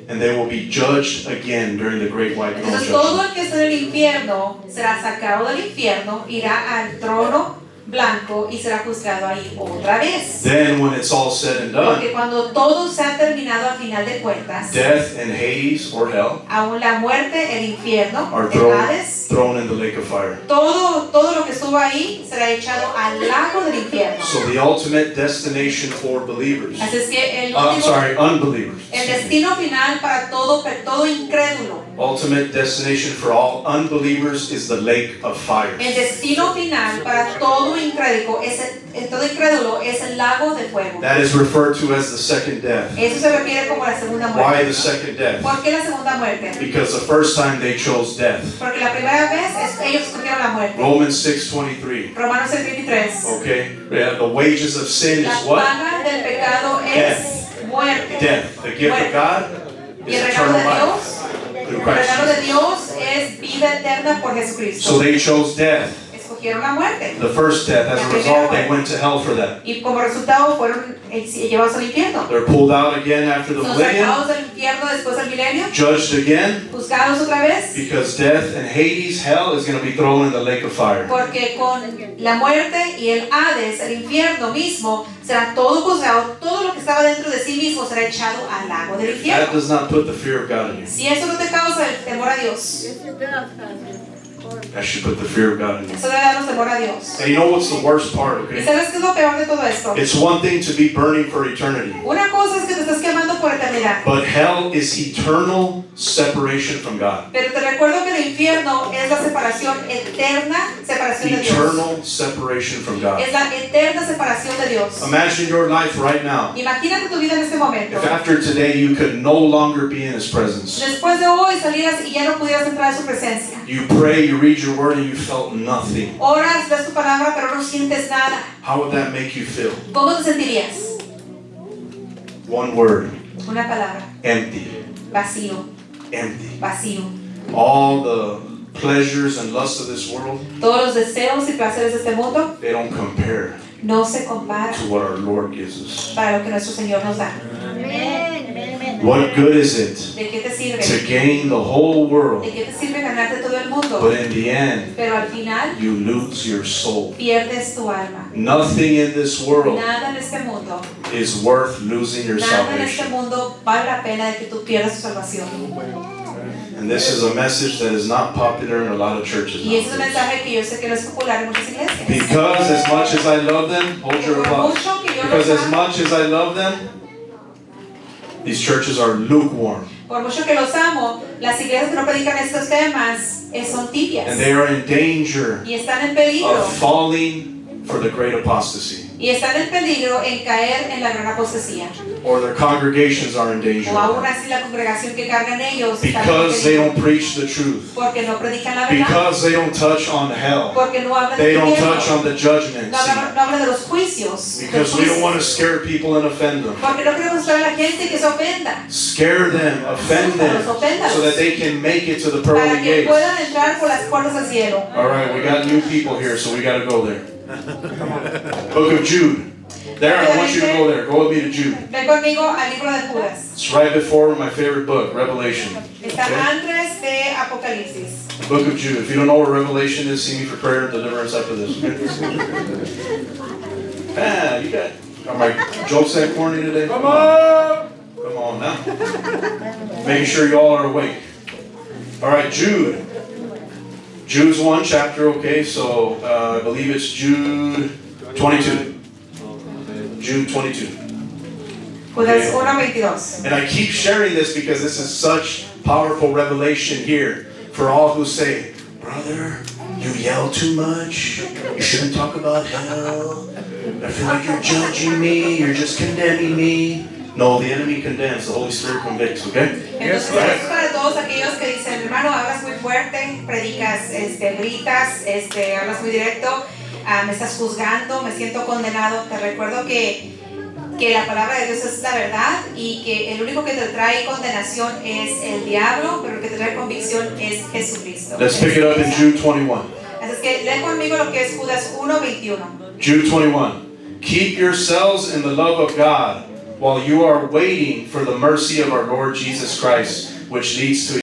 and they will be judged again during the great white throne Entonces todo judgment. el que está en el infierno será sacado del infierno, irá al trono blanco y será juzgado ahí otra vez. Then when it's all said and done, Porque cuando todo se ha terminado a final de cuentas, death and Hades or hell aún la muerte, el infierno, are el Hades, thrown in the lake of fire. todo lo que estuvo ahí será echado al lago del infierno. So the ultimate destination for believers, Así es que el unbelievers. el destino final para todo incrédulo, Ultimate destination for all unbelievers is the lake of fire. el destino final para todo incrédulo es el lago de fuego. That is referred to as the second death. Eso se refiere como la segunda Why muerte. the second death? ¿Por qué la segunda muerte? Because the first time they chose death. Porque la primera vez ellos escogieron la muerte. Romans 6:23. Romanos 6:23. Okay? Yeah, the wages of sin La is what? paga del pecado es muerte. Death. The gift of God Y is el regalo eternal de Dios, life through el Christ regalo de Jesus. Dios es vida eterna por So Jesucristo. they chose death. Escogieron la muerte. The first death. As a result, they went to hell for that. Y como resultado fueron llevados al infierno. They're pulled out again after the Son millennium, sacados del infierno después del milenio, judged again, juzgados otra vez, because death and Hades, hell, is going to be thrown in the lake of fire. porque con la muerte y el Hades, el infierno mismo, será todo juzgado, todo lo que estaba dentro de sí mismo será echado al lago del That infierno. does not put the fear of God in you. Si eso no te causa el temor a Dios, That should put the fear of God in you. eso debe darnos temor a Dios. And you know what's the worst part, ¿Y okay? sabes qué es lo peor de todo esto? It's one thing to be burning for eternity, Una cosa es que te estás quemando por eternidad, but hell is eternal separation from God. pero te recuerdo que el infierno es la separación eterna, separación de Dios. Eternal separation from God. Es la eterna separación de Dios. Imagine your life right now. Imagínate tu vida en este momento. If after today you could no longer be in His presence, Después de hoy salieras y ya no pudieras entrar a su presencia. you pray, you read your word, and you felt nothing. Oras, das tu palabra, pero no sientes nada. How would that make you feel? ¿Cómo te sentirías? One word: Una palabra. empty. Vacío, Empty. vacío. All the pleasures and lusts of this world, Todos los deseos y placeres de este mundo they don't compare no se comparan to what our Lord gives us. para lo que nuestro Señor nos da. What good is it ¿De qué te sirve? to gain the whole ¿De world, qué te sirve ganarte todo el mundo? but in the end, Pero al final you lose your soul? pierdes tu alma. Nothing in this world Nada en este mundo, is worth losing your nada en este salvation. mundo vale la pena de que tú pierdas tu salvación. And this is a message that is not popular in a lot of churches Y ese es un nowadays. mensaje que yo sé que no es popular en muchas iglesias. Because as much as I love them, hold your Por applause. mucho que yo Because los as amo, much as I love them, these churches are lukewarm. por mucho que los amo, las iglesias que no predican estos temas son tibias And they are in danger y están en peligro of falling for the great apostasy. y están en peligro en caer en la gran apostasía. Or their congregations are in danger. O aún así la congregación que cargan ellos está en Because they peligro don't preach the truth. porque no predican la verdad, Because they don't touch on hell. porque no hablan They del don't infierno, touch on the judgment no seat. hablan de los juicios, del Because we don't juicio. want to scare people and offend them. Porque no queremos ver a la gente que se ofenda Scare them, offend them, so that they can make it to the para pearly que gates. puedan entrar por las puertas del cielo. All right, we got new people here, so we got to go there. Book of Jude. There, I want you to go there. Go with me to Jude. Ven conmigo al libro de Judas. It's right before my favorite book, Revelation. Está Okay? antes de Apocalipsis. The book of Jude. If you don't know what Revelation is, see me for prayer and deliverance after this. Okay? You got. Are my jokes that corny today? Come on! Come on now. Making sure you all are awake. All right, Jude. Jude's one chapter, okay, so I believe it's Jude 22. Jude 22. Judas 1:22. And I keep sharing this because this is such powerful revelation here for all who say, brother, you yell too much. You shouldn't talk about hell. I feel like you're judging me. You're just condemning me. No, the enemy condemns. The Holy Spirit convicts, okay? Entonces, es para todos aquellos que dicen, hermano, hablas muy fuerte, predicas, gritas, hablas muy directo, me estás juzgando, me siento condenado. Te recuerdo que la palabra de Dios es la verdad y que el único que te trae condenación es el diablo, pero el que te trae convicción es Jesucristo. Let's pick it up in Jude 21. Así es que lee conmigo lo que es Judas 1:21. Jude 21. Keep yourselves in the love of God while you are waiting for the mercy of our Lord Jesus Christ, which leads to